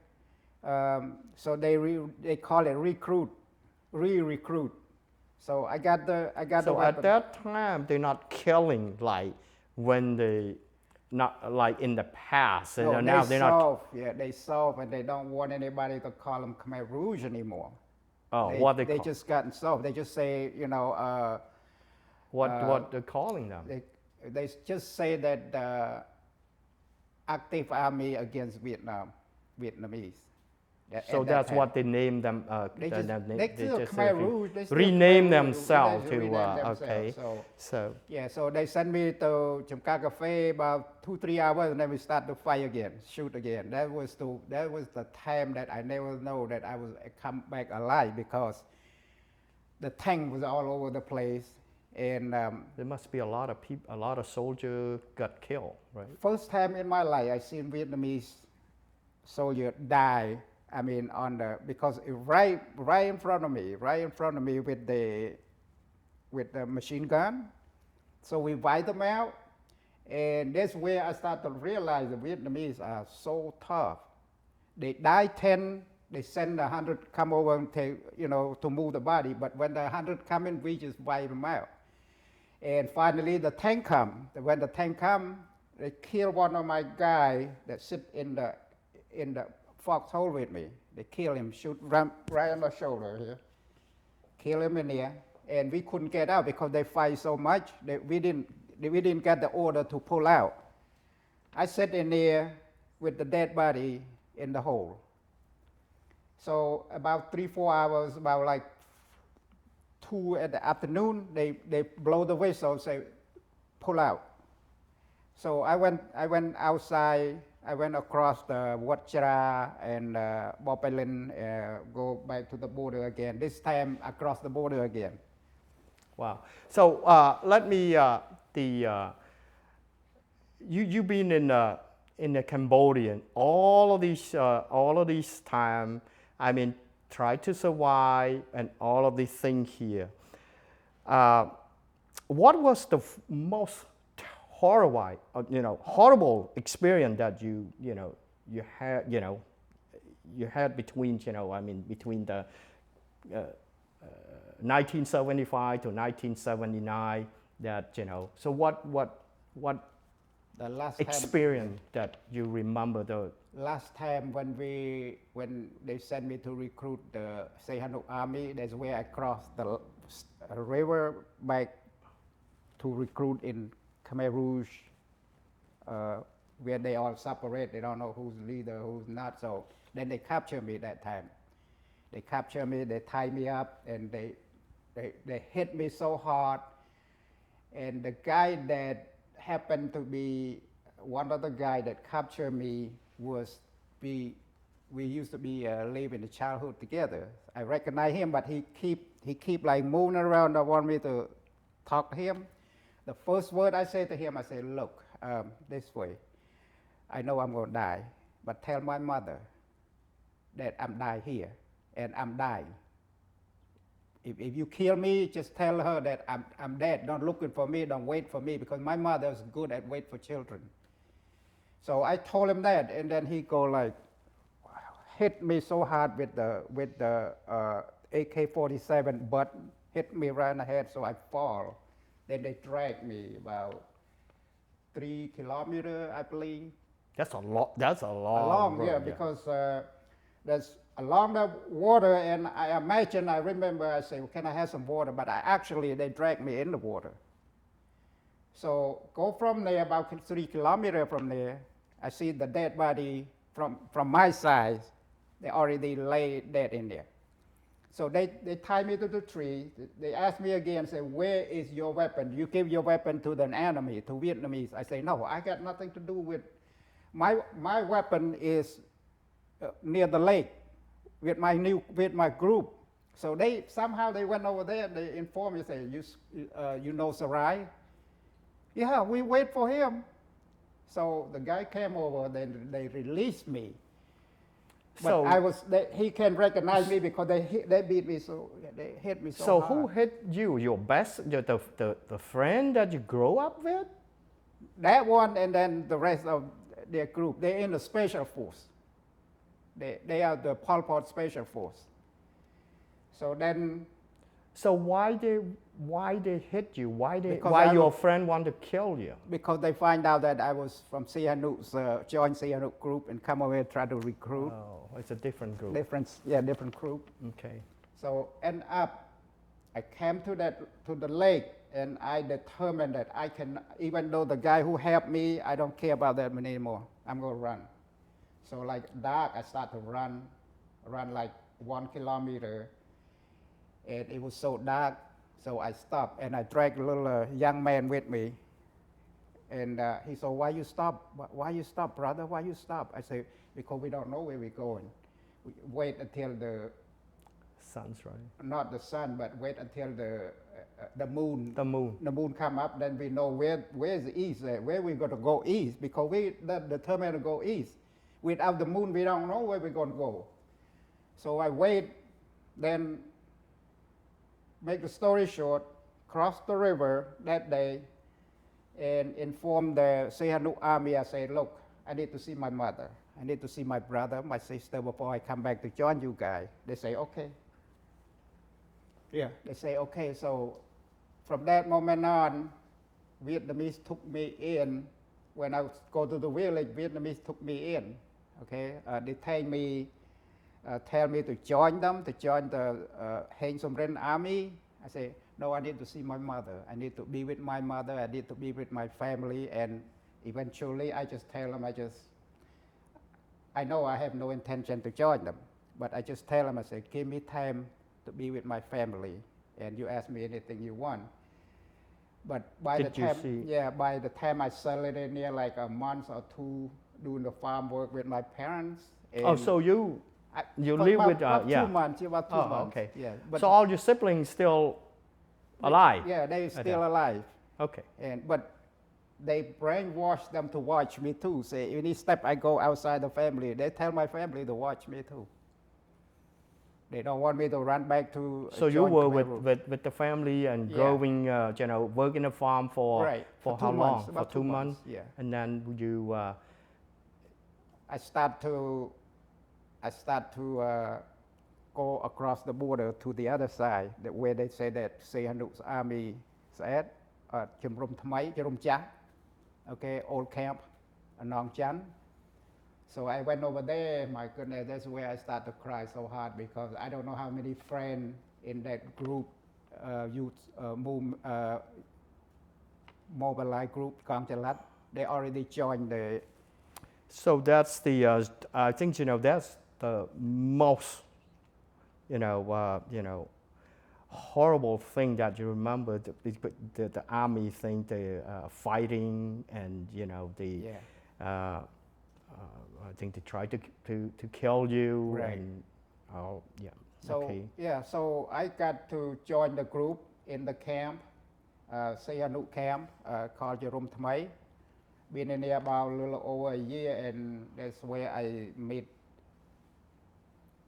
So they call it re-recruit. So I got the So weapon. at that time, they're not killing like when they not like in the past. No, and now they're not. Yeah, they solve, and they don't want anybody to call them Khmer Rouge anymore. Oh, they just gotten solved. They just say, what they're calling them. They just say that the active army against Vietnamese. So that's what they name them. They just Khmer Rouge. rename themselves to. Okay. So yeah, so they sent me to Chamka Cafe about 2-3 hours, and then we start to fight again, shoot again. That was the time that I never know that I was come back alive, because the tank was all over the place, and there must be a lot of people, a lot of soldiers got killed, right? First time in my life I seen Vietnamese soldier die. I mean, because right in front of me with the machine gun. So we wipe them out, and that's where I start to realize the Vietnamese are so tough. They die 10, they send 100 come over and take, to move the body. But when the 100 come in, we just wipe them out. And finally, the tank come. When the tank come, they kill one of my guy that sit in the foxhole with me. They kill him, shoot right on the shoulder here. Kill him in here, and we couldn't get out because they fight so much that we didn't get the order to pull out. I sat in there with the dead body in the hole. So about 3-4 hours, about like 2 in the afternoon, they blow the whistle, say, pull out. So I went outside. I went across the Wat Chra and Bopelin, go back to the border again. This time across the border again. Wow. So let me you've been in in the Cambodian, all of these time, I mean, try to survive and all of these things here. What was the most horrible experience that you had between, between the 1975 to 1979, that, so what The last experience that you remember? The last time when they sent me to recruit the Sihanouk army, that's where I crossed the river back to recruit in Khmer Rouge, where they all separate. They don't know who's leader, who's not. So then they capture me that time. They capture me, they tie me up, and they hit me so hard. And the guy that happened to be one of the guys that captured me we used to be live in the childhood together. I recognize him, but he keep like moving around. I want me to talk to him. The first word I say to him, I say, look, this way. I know I'm going to die, but tell my mother that I'm dying here, and I'm dying. If you kill me, just tell her that I'm dead. Don't looking for me, don't wait for me, because my mother is good at wait for children. So I told him that, and then he go like, hit me so hard with the AK-47 butt, hit me right in the head, so I fall. Then they dragged me about 3 kilometers, I believe. That's a lot. That's a long. Along, road, yeah, because there's along the water, and I remember I say, well, can I have some water? But they dragged me in the water. So go from there, about 3 kilometers from there, I see the dead body from my side. They already lay dead in there. So they tie me to the tree. They ask me again, say, where is your weapon? You give your weapon to the enemy, to Vietnamese. I say, no, I got nothing to do with, my weapon is near the lake with my group. So they went over there, they informed me, say, you know Saray? Yeah, we wait for him. So the guy came over, then they released me. But so he can recognize me because they beat me they hit me so So hard. who hit you? Your the friend that you grow up with? That one, and then the rest of their group, they're in the special force. They are the Pol Pot special force. So then. So why they hit you? Why your friend want to kill you? Because they find out that I was from Sihanouk's joint Sihanouk group and come over here try to recruit. Oh, it's a different group. Different group. Okay. So end up, I came to the lake, and I determined that I can, even though the guy who helped me, I don't care about that anymore. I'm going to run. So like dark, I start to run like 1 kilometer, and it was so dark, so I stopped, and I dragged a little young man with me, and he said, why you stop? Why you stop, brother? Why you stop? I say, because we don't know where we're going. We wait until the sun's rising. Not the sun, but wait until the moon. The moon. The moon come up, then we know where's the east, where we're going to go east, because we determined to go east. Without the moon, we don't know where we're going to go. So I wait, then make the story short, cross the river that day and inform the Sihanouk army. I say, look, I need to see my mother. I need to see my brother, my sister before I come back to join you guys. They say, okay. Yeah, they say, okay. So from that moment on, Vietnamese took me in. When I go to the village, Vietnamese took me in. Okay, they tell me to join them, to join the Heng Somrin army. I say, no, I need to see my mother. I need to be with my mother. I need to be with my family. And eventually, I just tell them, I know I have no intention to join them, but I just tell them, I say, give me time to be with my family, and you ask me anything you want. But by the time I settled in there, like a month or two, doing the farm work with my parents. Oh, so you live with about 2 months, about 2 months. Okay. Yeah. But so all your siblings still alive? Yeah, they're still alive. Okay. But they brainwash them to watch me too. Say any step I go outside the family, they tell my family to watch me too. They don't want me to run back to. So you join were Khmer Rouge. with the family and Yeah. growing, work in a farm for Right, for for how 2 long? months, For about 2 2 months. months, yeah. And then you. I start to go across the border to the other side, where they say that Sihanouk's army is at, Chumrum Thmai, Chumrum Cha, okay, old camp, Nong Chan. So I went over there, my goodness, that's where I start to cry so hard because I don't know how many friends in that group, mobilized group, Kang Chalat, they already joined the. So that's the. I think that's the most. Horrible thing that you remember the army thing, the fighting, and Yeah. I think they tried to kill you. Right. And yeah. So Okay. yeah, so I got to join the group in the camp, Sihanouk camp, called Jerum Thmai. Been in there about a little over a year, and that's where I meet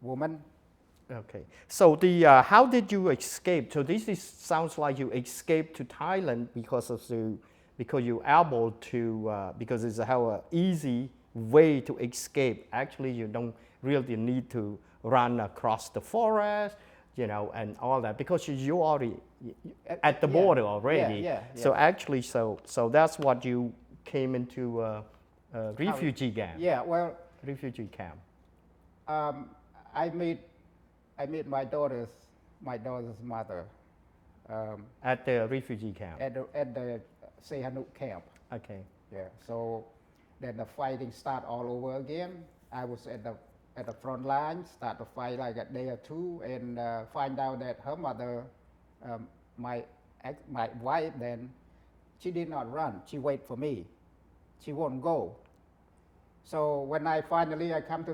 woman. Okay. So how did you escape? So sounds like you escaped to Thailand because you're able to because it's a easy way to escape. Actually, you don't really need to run across the forest, and all that because you already at the border already. Yeah. So actually, so that's what you came into refugee camp. Yeah, well, Refugee camp. I meet my daughter's mother At the refugee camp. at the Sihanouk camp. Okay. Yeah, so then the fighting start all over again. I was at the front line, start to fight like a day or two, and find out that her mother, my wife, then she did not run. She wait for me. She won't go. So when I finally come to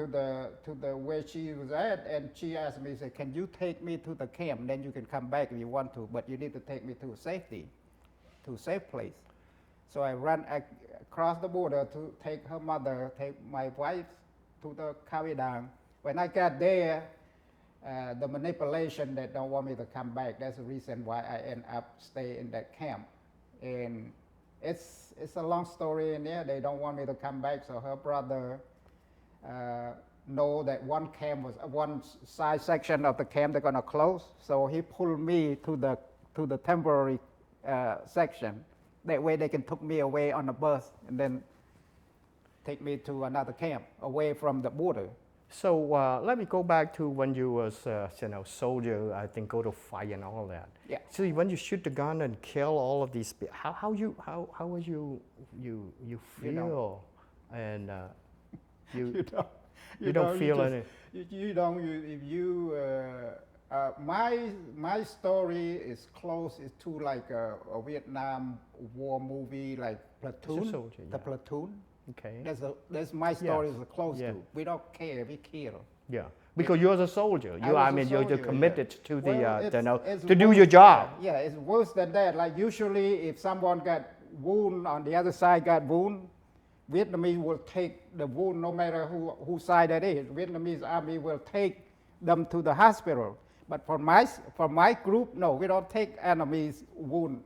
the where she was at, and she asked me, say, "Can you take me to the camp? Then you can come back if you want to, but you need to take me to a safe place." So I ran across the border to take my wife to the Kavidang. When I got there, the manipulation that don't want me to come back, that's the reason why I end up stay in that camp. And it's a long story in there. They don't want me to come back, so her brother know that one side section of the camp they're gonna close, so he pulled me to the temporary section. That way they can took me away on a bus and then take me to another camp away from the border. So let me go back to when you was soldier. I think go to fight and all that. Yeah. So when you shoot the gun and kill all of these, how was you feel? And you don't feel any. My story is close to like a Vietnam War movie, like Platoon. It's a soldier, The yeah. Platoon. Okay. That's my story Yes. is close Yeah. to. We don't care, we kill. Yeah. Because you're a soldier. I was a You're soldier, committed yeah. to Well, it's to do worse- your job. Yeah, it's worse than that. Like usually, if someone got wound on the other side got wound, Vietnamese will take the wound no matter whose side it is. Vietnamese army will take them to the hospital. But for my group, no, we don't take enemies' wound.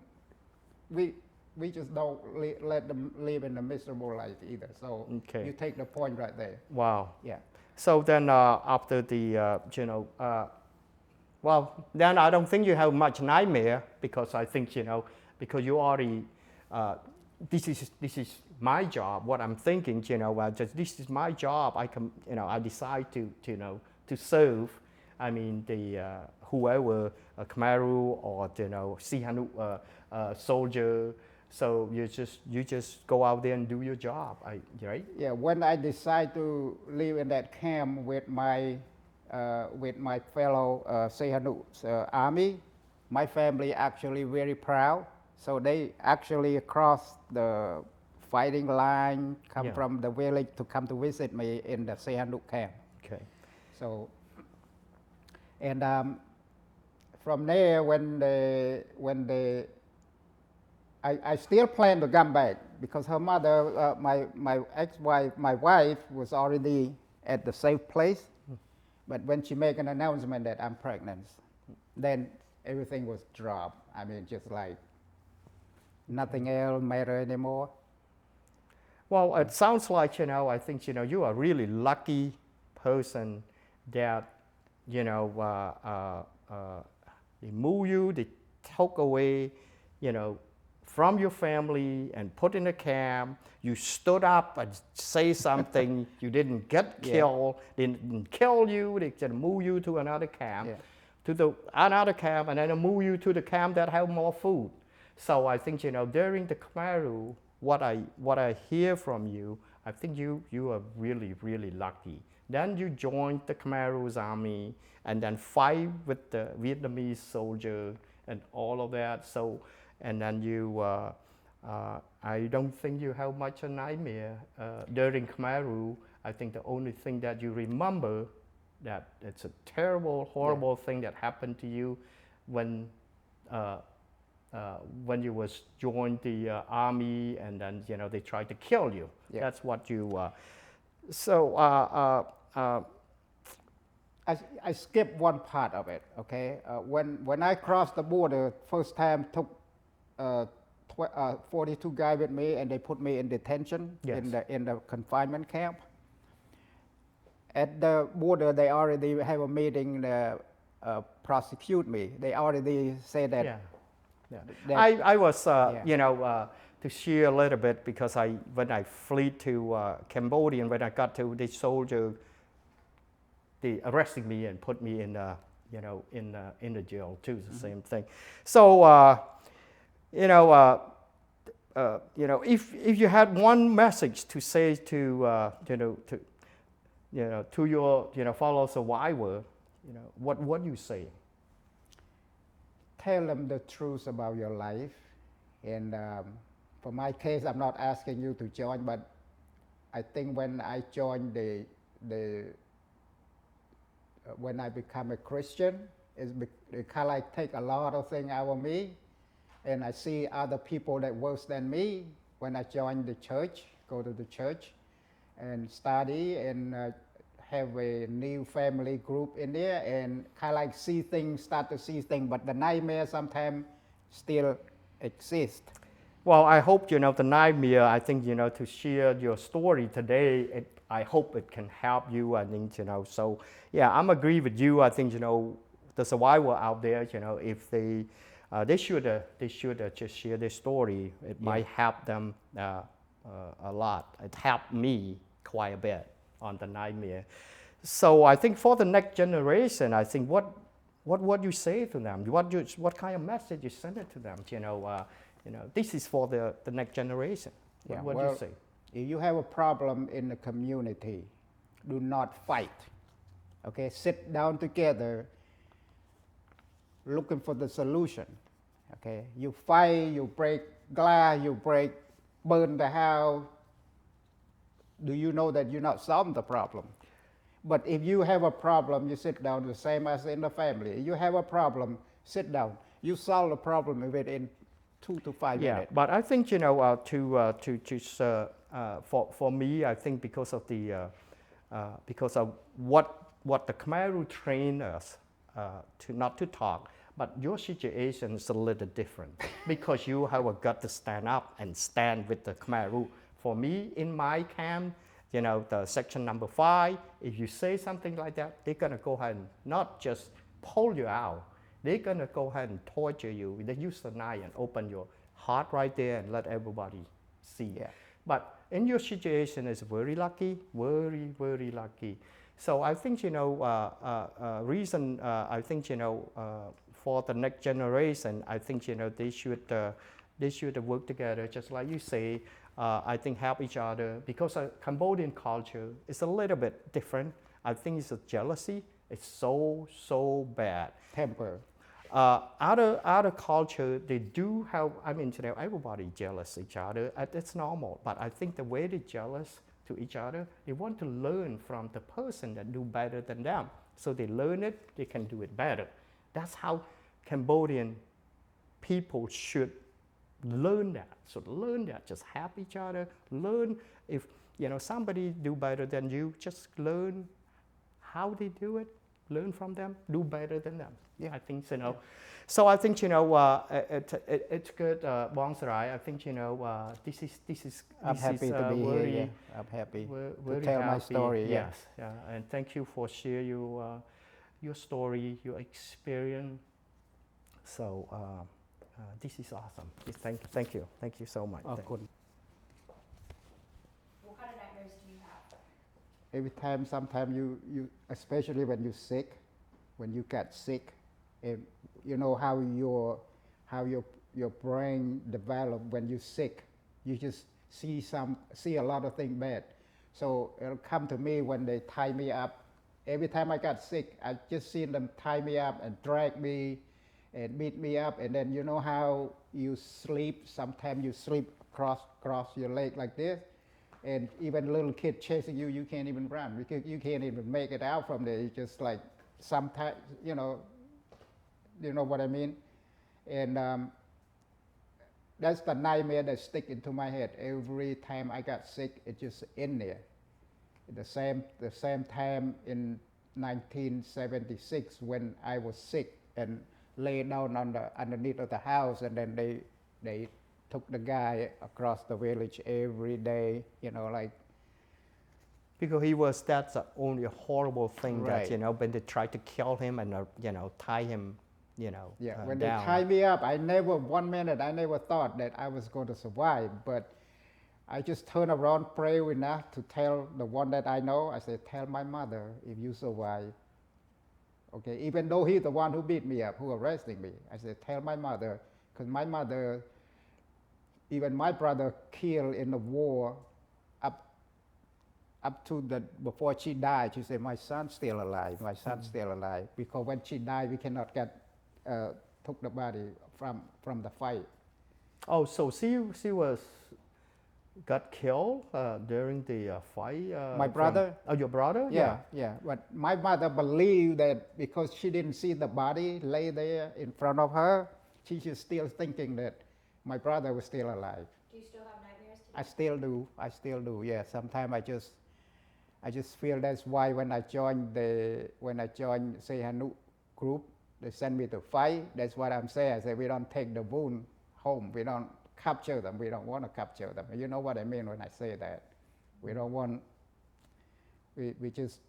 We just don't let them live in a miserable life either. So Okay. you take the point right there. Wow. Yeah. So then after the well, then I don't think you have much nightmare because I think because you already this is my job. What I'm thinking, just this is my job. I decide to serve. I mean the whoever Khmer Rouge or Sihanouk soldier. So you just go out there and do your job, right? Yeah, when I decide to live in that camp with my fellow Sihanouk army, my family actually very proud. So they actually crossed the fighting line, come from the village to come to visit me in the Sihanouk camp. Okay. So, and from there, when they I still plan to come back because her mother, my ex-wife, my wife was already at the safe place. But when she made an announcement that I'm pregnant, then everything was dropped. I mean, just like nothing else matter anymore. Well, it sounds like, I think, you are a really lucky person that, they move you, they took away, from your family and put in a camp. You stood up and say something. You didn't get killed. They didn't kill you. They just move you to another camp, another camp, and then move you to the camp that have more food. So I think, during the Khmer Rouge, what I hear from you, I think you are really, really lucky. Then you joined the Khmer Rouge army and then fight with the Vietnamese soldier and all of that. So, and then you, I don't think you have much a nightmare during Khmer Rouge. I think the only thing that you remember that it's a terrible, horrible thing that happened to you when you was joined the army, and then they tried to kill you. Yeah. That's what you. I skipped one part of it. Okay, when I crossed the border first time, took 42 guys with me, and they put me in detention in the confinement camp. At the border, they already have a meeting to prosecute me. They already said that. Yeah. I was, to share a little bit, because when I fled to Cambodia, and when I got to the soldier, they arrested me and put me in, in the jail too. The same thing. So, if you had one message to say to, to your fellow survivor, what you say? Tell them the truth about your life. And for my case, I'm not asking you to join, but I think when I joined when I become a Christian, it kind of like take a lot of things out of me. And I see other people that worse than me when I join the church, go to the church and study and have a new family group in there, and kind of like start to see things, but the nightmare sometimes still exist. Well, I hope, the nightmare, I think, to share your story today, I hope it can help you. I think, so yeah, I'm agree with you. I think, the survivor out there, if they should just share their story. It might help them a lot. It helped me quite a bit on the nightmare. So I think for the next generation, I think what you say to them, what kind of message you send it to them, this is for the next generation. What do you say? If you have a problem in the community, do not fight. Okay, sit down together, looking for the solution. Okay, you fight, you break glass, burn the house. Do you know that you're not solving the problem? But if you have a problem, you sit down, the same as in the family. You have a problem, sit down. You solve the problem within 2 to 5 minutes. Yeah, but I think, for me, I think because of what the Khmer Rouge trained us not to talk, but your situation is a little different because you have a gut to stand up and stand with the Khmer Rouge. For me, in my camp, the section number 5, if you say something like that, they're gonna go ahead and not just pull you out, they're gonna go ahead and torture you. They use the knife and open your heart right there and let everybody see. Yeah. But in your situation, it's very lucky, very, very lucky. So I think, I think, for the next generation, I think, they should work together, just like you say. I think help each other, because Cambodian culture is a little bit different. I think it's a jealousy. It's so bad. Temper. Other culture, they do have, everybody jealous each other. It's normal. But I think the way they jealous to each other, they want to learn from the person that do better than them. So they learn it, they can do it better. That's how Cambodian people should learn that. So learn that. Just help each other. Learn if somebody do better than you. Just learn how they do it. Learn from them. Do better than them. Yeah. I think So I think it's good, Bong Sarai. I think this is. I'm happy to be very, here. Yeah. I'm happy to very tell my happy. story. Yeah. Yes, yeah, and thank you for share your story, your experience. So this is awesome. Thank you so much. Oh, Thank- good. What kind of nightmares do you have? Every time, sometimes you, especially when you're sick, when you get sick, and you know how your brain develop when you're sick. You just see a lot of things bad. So it'll come to me when they tie me up. Every time I got sick, I just seen them tie me up and drag me and beat me up. And then you know how you sleep. Sometimes you sleep cross your leg like this. And even little kid chasing you, you can't even run because you can't even make it out from there. It's just like sometimes, you know what I mean? And that's the nightmare that stick into my head. Every time I got sick, it just in there. The same time in 1976 when I was sick and lay down underneath of the house, and then they took the guy across the village every day, Because that's the only horrible thing Right. that, when they try to kill him and, tie him, when down. they tie me up, I never thought that I was going to survive, but I just turn around, pray enough to tell the one that I know. I said, tell my mother if you survive. Okay, even though he's the one who beat me up, who arrested me. I said, tell my mother, because my mother, even my brother killed in the war, up to before she died, she said, my son's still alive, my son's still alive. Because when she died, we cannot took the body from the fight. Oh, so she got killed during the fight? My brother? Your brother? Yeah. But my mother believed that because she didn't see the body lay there in front of her, she's just still thinking that my brother was still alive. Do you still have nightmares today? I still do. Yeah. Sometimes I just feel that's why when I joined Sehanu group, they send me to fight. That's what I'm saying. I say we don't take the wound home. We don't capture them. We don't want to capture them. You know what I mean when I say that. We don't want. We just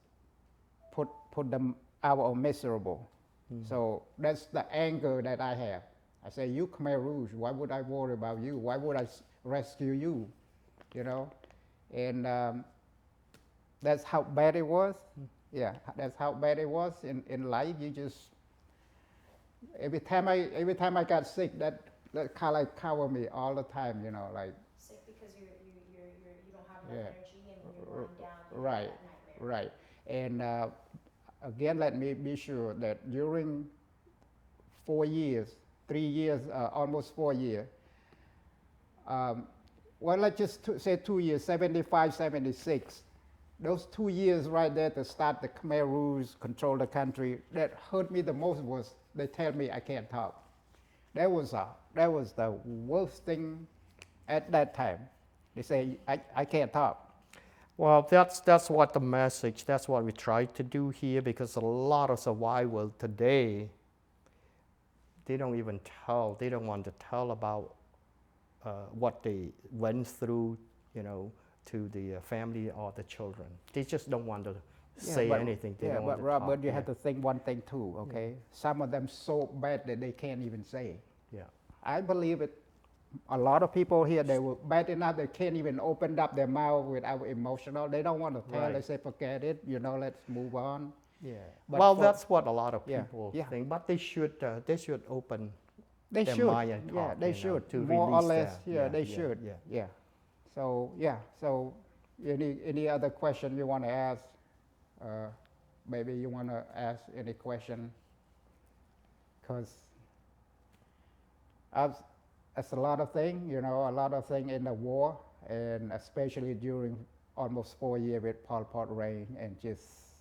put them out or miserable. So that's the anger that I have. I say, you Khmer Rouge, why would I worry about you? Why would I rescue you? And that's how bad it was. Yeah, that's how bad it was in life. You just every time I got sick, that kind of like cover me all the time. Like Sick because you don't have enough energy and you're running down. right, that nightmare. right. And again, let me be sure that during 4 years, 3 years, almost 4 years. Well, let's just say 2 years, 75, 76. Those 2 years right there to start the Khmer Rouge, control the country, that hurt me the most was they tell me I can't talk. That was the worst thing at that time. They say I can't talk. Well, that's what the message, that's what we try to do here, because a lot of survivors today, they don't want to tell about what they went through, to the family or the children. They just don't want to say anything. They don't want to Robert, talk. you have to think one thing too, okay? Some of them so bad that they can't even say. Yeah. I believe it. A lot of people here, they were bad enough, they can't even open up their mouth without emotional. They don't want to tell, Right. they say, forget it, let's move on. Yeah. But Well, for- that's what a lot of Yeah, people yeah. think, but they should open They their should, mind and yeah, talk, they should, to more or release less, their- they should, Yeah. yeah. So any other question you want to ask? Maybe you want to ask any question? Because it's a lot of things, a lot of things in the war, and especially during almost 4 years with Pol Pot reign, and just,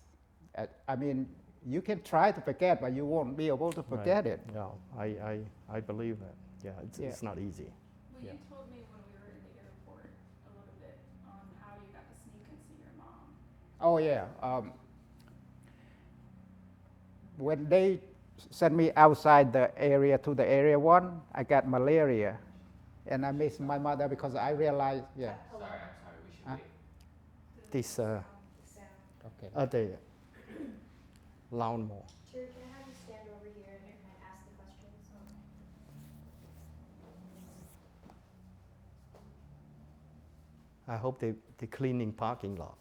I mean, you can try to forget, but you won't be able to forget Right. it. No, I believe that. Yeah, it's not easy. Well, Yeah. you told me when we were in the airport a little bit on how you got to sneak and see your mom. Oh yeah. When they sent me outside the area to the area 1, I got malaria, and I missed my mother because I realized, yeah. Sorry, I'm sorry. We should Huh? wait. This The sound. Okay. the loud more. Theary, can I have you stand over here and ask the questions? I hope they cleaning parking lot.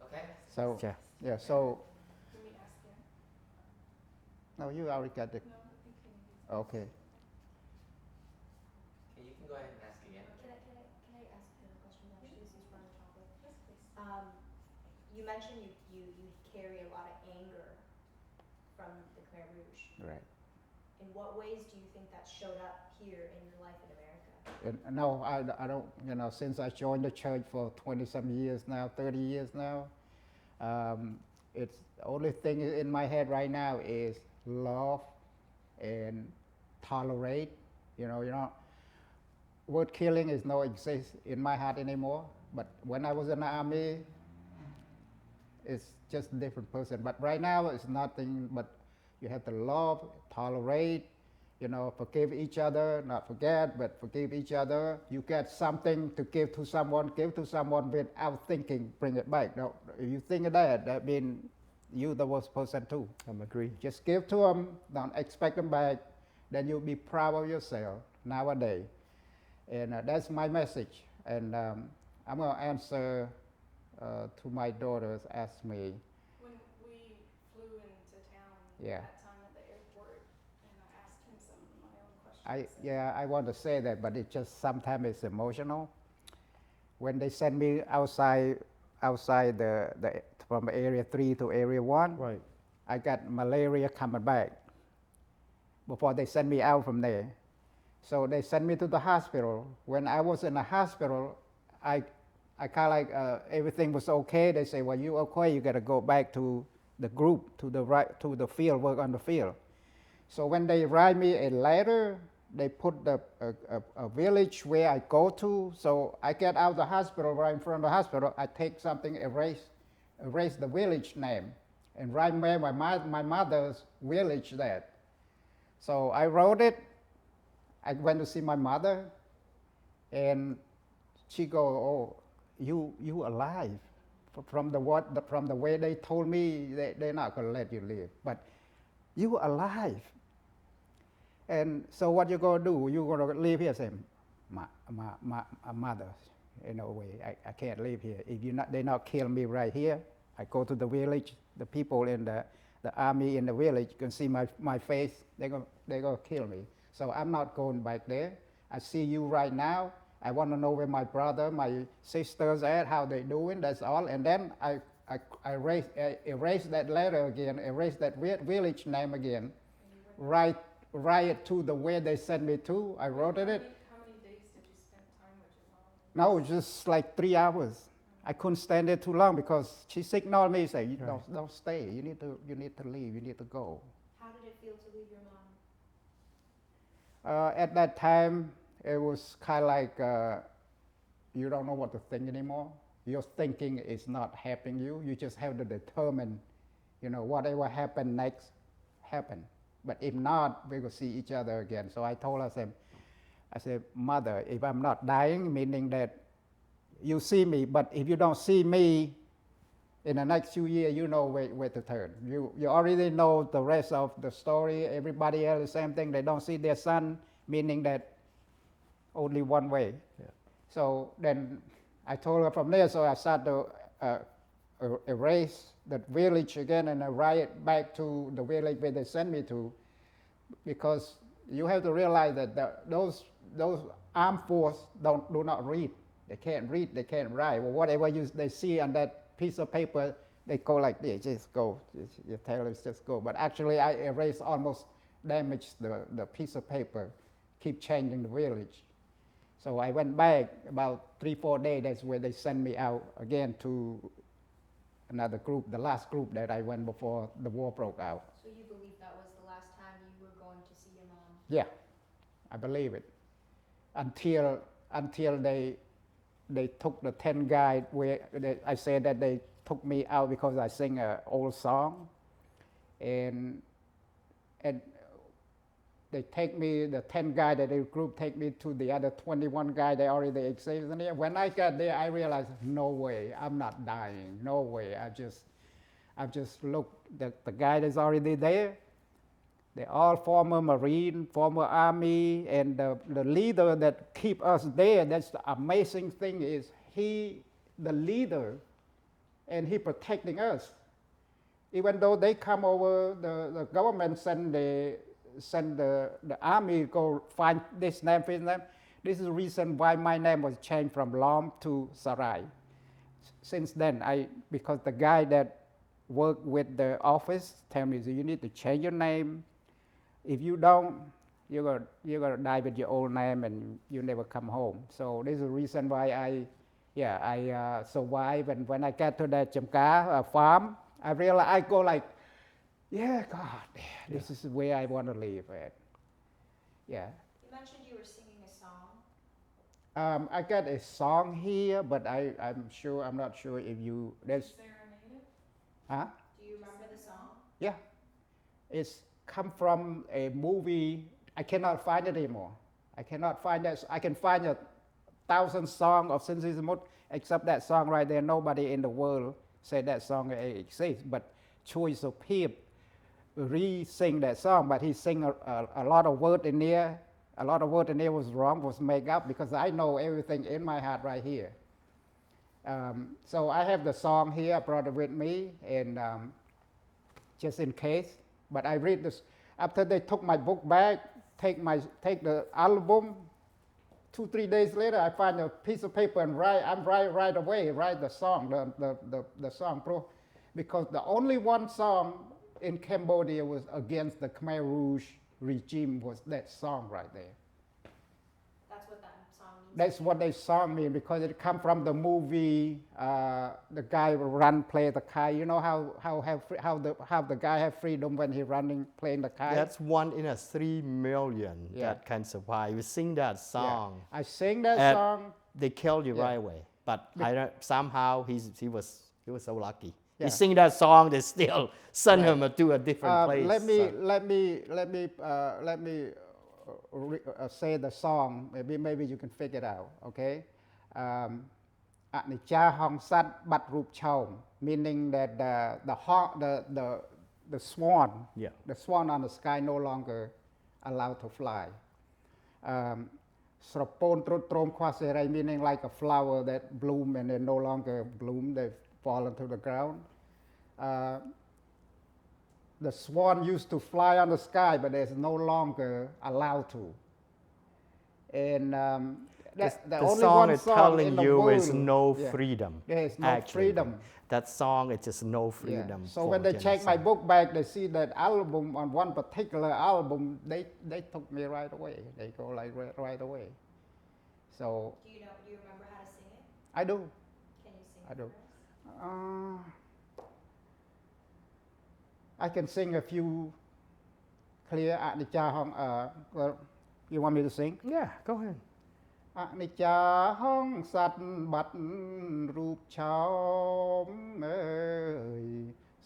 Okay. So Yeah. yeah. So Can we ask him? no, you already got the. No, but we can. Okay. Okay, you can go ahead and ask again. Can I ask him a question actually since we're on the topic? Yes, please. You mentioned you carry a lot of anger from the Khmer Rouge. Right. In what ways do you think that showed up here in your life in America? And no, I don't. You know, since I joined the church for 20-some years now, 30 years now, it's the only thing in my head right now is love and tolerate. You know, word killing is no exist in my heart anymore. But when I was in the army, it's just a different person. But right now, it's nothing but you have to love, tolerate, you know, forgive each other, not forget, but forgive each other. You get something to give to someone without thinking, bring it back. No, if you think of that means you're the worst person too. I'm agree. Just give to them, don't expect them back, then you'll be proud of yourself nowadays. And that's my message. And I'm going to answer to my daughters ask me. When we flew into town Yeah. that time at the airport, and I asked him some of my own questions. I want to say that, but it just sometimes it's emotional. When they send me outside the from area 3 to area 1, Right. I got malaria coming back before they send me out from there. So they sent me to the hospital. When I was in the hospital, I kind of like everything was okay. They say, well, you okay? You got to go back to the group, to the field, work on the field. So when they write me a letter, they put a village where I go to. So I get out of the hospital, right in front of the hospital. I take something, erase the village name, and write where my mother's village there. So I wrote it. I went to see my mother, and she go, "Oh, you alive?" From the way they told me, they're not gonna let you live, but you alive. And so what you gonna do? You gonna live here? Say, my mother, in a way, I can't live here. If they not kill me right here, I go to the village. The people in the army in the village can see my face. They're gonna kill me. So I'm not going back there. I see you right now. I want to know where my brother, my sisters at, how they doing. That's all. And then I erase that letter again, erase that village name again, write it to the where they sent me to. I wrote it. How many days did you spend time with your mom? No, just like 3 hours. I couldn't stand it too long because she signaled me, say, you don't stay. You need to leave. You need to go. How did it feel to leave your mom? At that time, it was kind of like you don't know what to think anymore. Your thinking is not helping you. You just have to determine, whatever happen next, happen. But if not, we will see each other again. So I told her, I said, Mother, if I'm not dying, meaning that you see me, but if you don't see me in the next few years, you know where to turn. You already know the rest of the story. Everybody else, the same thing. They don't see their son, meaning that only one way. Yeah. So then I told her from there, so I started to erase that village again and I write it back to the village where they sent me to, because you have to realize that those armed forces do not read. They can't read, they can't write. Well, whatever they see on that piece of paper, they go like this, just go. You tell them just go. But actually, I erased, almost damaged the piece of paper, keep changing the village. So I went back about 3-4 days. That's where they sent me out again to another group, the last group that I went before the war broke out. So you believe that was the last time you were going to see your mom? Yeah, I believe it. Until they took the 10 guys where I said that they took me out because I sing an old song, and they take me, the 10 guys that they group take me to the other 21 guys that already exist in there. When I got there, I realized, no way, I'm not dying, no way. I just looked at the guy that's already there. They're all former Marine, former Army, and the leader that keep us there, that's the amazing thing is he, the leader, and he protecting us. Even though they come over, the government send the army go find this name, this is the reason why my name was changed from Lom to Saray. Since then, because the guy that worked with the office tell me, you need to change your name. If you don't, you're gonna die with your old name and you never come home. So this is the reason why I survive. And when I get to the Chamka farm, I realize I go like, yeah, God, this is where I want to live at. Yeah. You mentioned you were singing a song. I got a song here, but I'm not sure if you, there's, Is there a native? huh? Do you remember the song? Yeah. It's come from a movie. I cannot find it anymore. I cannot find that. I can find 1,000 songs of Sinsi Samut, except that song right there. Nobody in the world said that song exists. But Choi So Peep re-sing that song, but he sing a lot of word in there. A lot of word in there was wrong, was made up, because I know everything in my heart right here. So I have the song here. I brought it with me, and just in case. But I read this after they took my book back, take the album. 2-3 days later, I find a piece of paper and write away the song, the song, because the only one song in Cambodia was against the Khmer Rouge regime was that song right there. That's what that song means. That's what the song means, because it come from the movie. The guy will play the kite. You know how the guy have freedom when he running playing the kite. That's 1 in 3 million Yeah. that can survive. You sing that song. Yeah. I sing that And song. They killed you Yeah. right away. But somehow he was so lucky. Yeah. He sing that song, they still send him to a different place. Let me say the song. Maybe you can figure it out. Okay. Anicca Hong Sat Bat Rup Chom, meaning that the swan, Yeah. the swan on the sky no longer allowed to fly. Srapon Trut Trom Khmer Saray, meaning like a flower that bloom and they no longer bloom, they fall into the ground. The swan used to fly on the sky, but it's no longer allowed to. And that's the The only song one is song telling in the you world. is no Yeah. freedom. There is no actually. freedom. That song is just no Yeah. freedom. So for when they check my genocide. book back, they see that album on one particular album, they took me right away. They go like right away. So Do you remember how to sing it? I do. Can you sing I it do. for us? I can sing a few clear Anicca Hong. Well, you want me to sing? Yeah, go ahead. អនិច្ចាហង្សសត្វបាត់រូបឆោមអើយ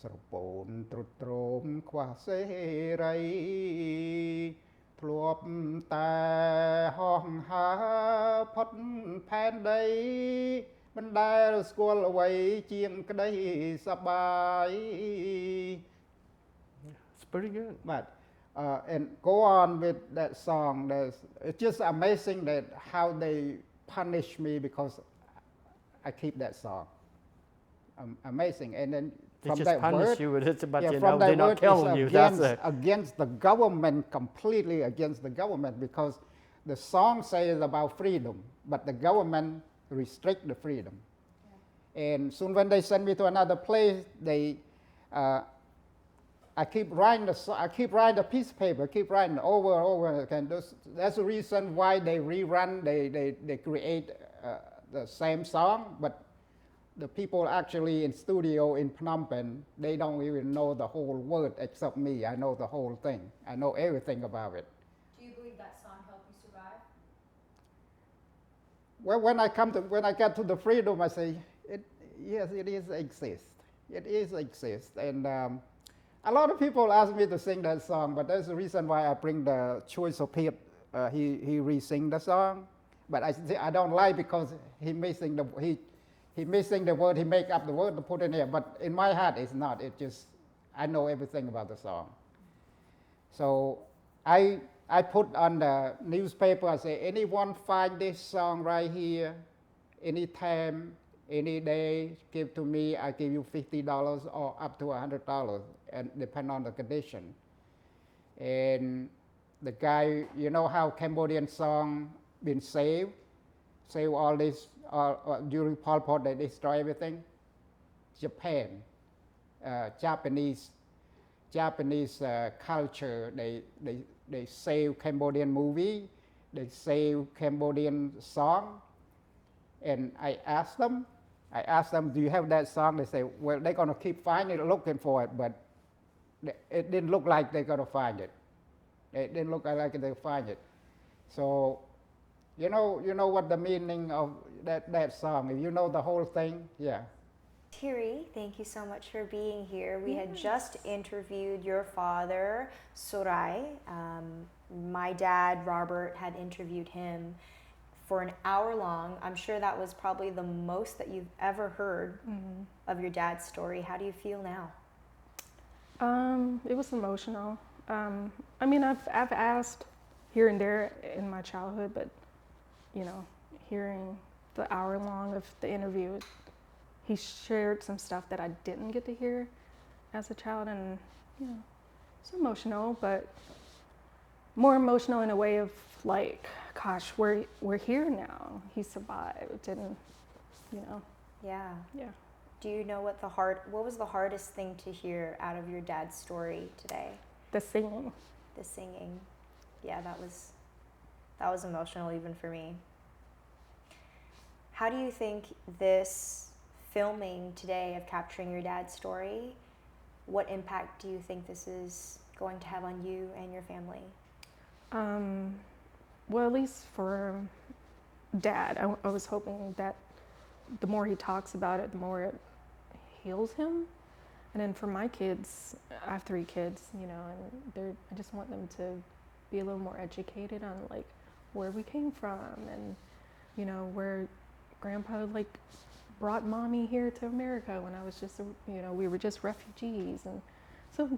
ស្រពោនទ្រុឌទ្រោមខ្វះសេរីធ្លាប់តែហោះហើរផុតផែនដីមិនដែលស្គាល់អ្វីជាងក្តីសប្បាយ It's pretty good. But and go on with that song. It's just amazing that how they punish me because I keep that song. Amazing. And then They from just that punish word, you with it, but you from know that they're not word killing you. is That's against the government, completely against the government, because the song says about freedom, but the government restrict the freedom. And soon when they send me to another place, I keep writing the piece of paper, keep writing over and over again. That's the reason why they rerun, they create the same song, but the people actually in studio in Phnom Penh, they don't even know the whole word except me. I know the whole thing. I know everything about it. Do you believe that song helped you when I get to the freedom, I say, yes, it is exist. It is exist. And a lot of people ask me to sing that song, but there's a reason why I bring the choice of Pete. He re-sing the song, but I don't like because he missing the word. He make up the word to put in here. But in my heart, it's not. It just I know everything about the song. So I put on the newspaper. I say, anyone find this song right here, anytime, any day, give to me. I give you $50 or up to $100, and depend on the condition. And the guy, you know how Cambodian song been saved all this during Pol Pot, they destroy everything. Japan, Japanese culture, they save Cambodian movie, they save Cambodian song, and I asked them, do you have that song? They say, well, they're gonna keep looking for it, but it didn't look like they're gonna find it. It didn't look like they find it. So, you know what the meaning of that song. If you know the whole thing, yeah. Theary, thank you so much for being here. We had just interviewed your father, Saray. My dad, Robert, had interviewed him for an hour long. I'm sure that was probably the most that you've ever heard of your dad's story. How do you feel now? It was emotional. I mean, I've asked here and there in my childhood, but hearing the hour long of the interview, he shared some stuff that I didn't get to hear as a child, and it's emotional, but more emotional in a way of like, gosh, we're here now. He survived, and Yeah. yeah. Do you know what was the hardest thing to hear out of your dad's story today? The singing. The singing. Yeah, that was emotional even for me. How do you think this filming today of capturing your dad's story, what impact do you think this is going to have on you and your family? Well, at least for Dad, I was hoping that the more he talks about it, the more it heals him. And then for my kids, I have 3 kids, and I just want them to be a little more educated on like where we came from, and where Grandpa like brought Mommy here to America when I was just we were just refugees, and so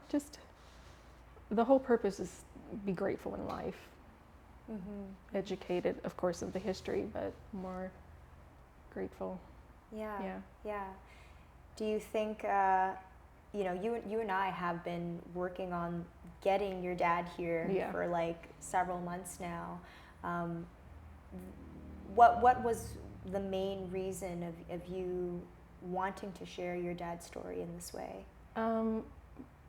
just the whole purpose is be grateful in life, educated of course of the history, but more grateful. Yeah. Do you think you and I have been working on getting your dad here for like several months now. What was the main reason of you wanting to share your dad's story in this way?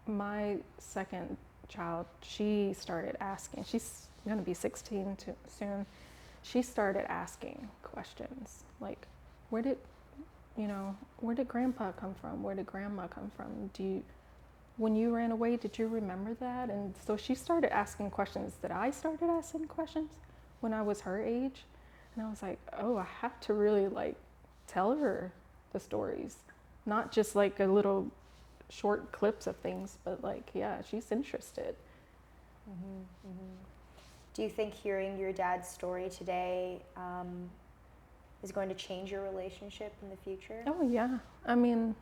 My second child, she started asking. She's going to be 16 soon. She started asking questions like, where did Grandpa come from? Where did Grandma come from? When you ran away, did you remember that? And so she started asking questions that I started asking questions when I was her age. And I was like, oh, I have to really like tell her the stories, not just like a little short clips of things, but like, yeah, she's interested. Do you think hearing your dad's story today is going to change your relationship in the future? Oh yeah, I mean,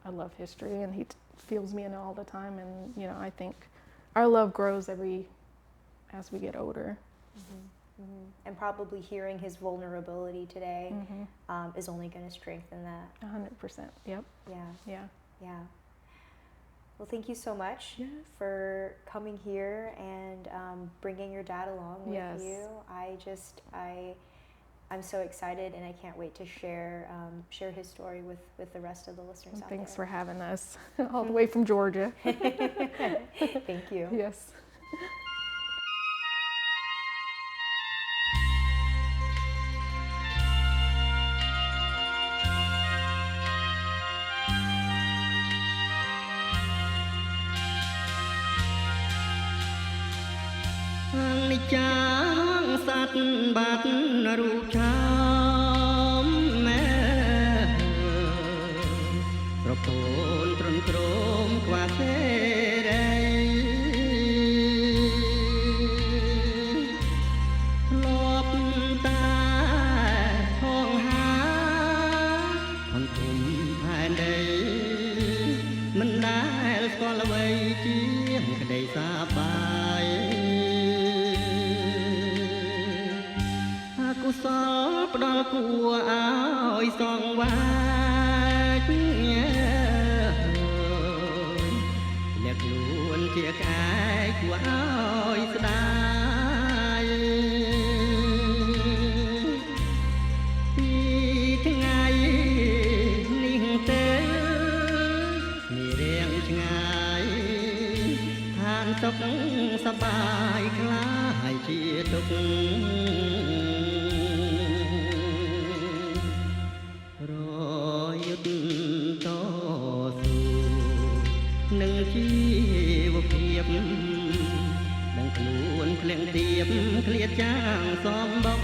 I love history, and he fills me in all the time, and I think our love grows as we get older. And probably hearing his vulnerability today is only going to strengthen that. 100%. Yep. Yeah. Well, thank you so much for coming here and bringing your dad along with you. I'm so excited, and I can't wait to share his story with the rest of the listeners out there. Thanks for having us all the way from Georgia. Thank you. Yes. បាត់រូបឆោមប្រពន្ធទ្រន់ទ្រោមខ្វះសេរីធ្លាប់តែហងហាធនធំផែនដីមិនដែលស្គាល់អ្វីជាក្តីសប្បាយអកុសលផ្ដល់គួរឲ្យសងវាចអ្នកខ្លួនជាក្អែកគួរឲ្យស្ដាយពីថ្ងៃនេះទៅនេះរៀងឆ្ងាយឋានសុខសប្បាយខ្លាយជាទុក្ខរយុទ្ធតស៊ូនឹងជីវភាពដឹងខ្លួនភ្លៀងទៀបឃ្លាតចាងសំបុក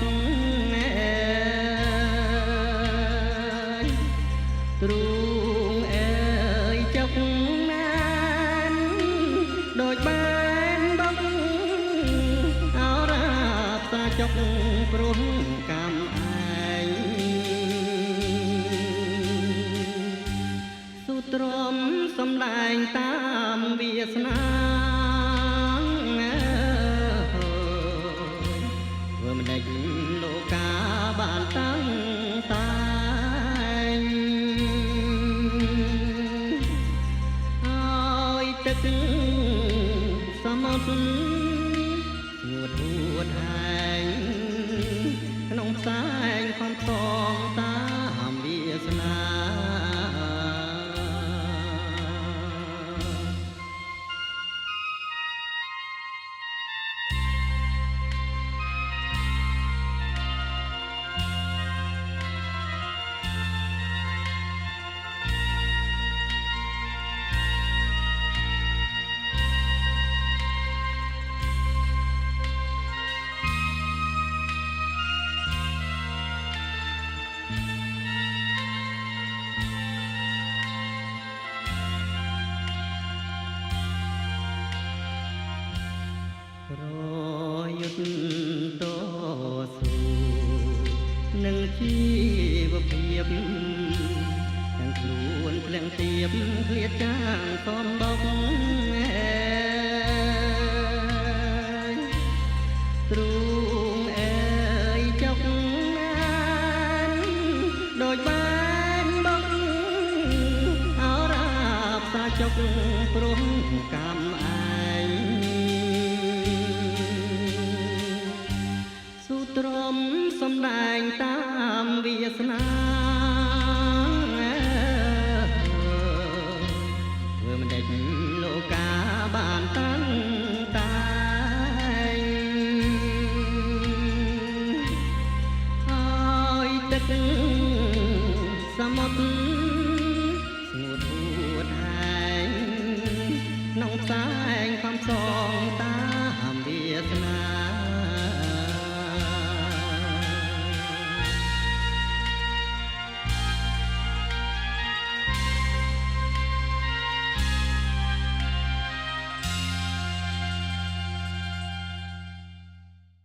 ទ្រូងអើយចុកណានដូចបានបុកអរាបសាចុកព្រោះកម្មឯងសុទ្រាំសំដែងតាមវាសនាធ្វើមិនដេចលោកាបានតាំងតែងឲ្យទឹកសមុទ្រស្ងួតហួតហែងក្នុងផ្សែងខំផ្សងតាមវាសនារយុទ្ធតស៊ូនឹងជីវភាពទាំងខ្លួនភ្លៀងទៀបឃ្លាតចាងសំបុកទ្រូងអើយចុកណានដូចបានបុកអរាបសាចុកព្រោះកម្មឯងសុទ្រាំសំដែងតាមវាសនា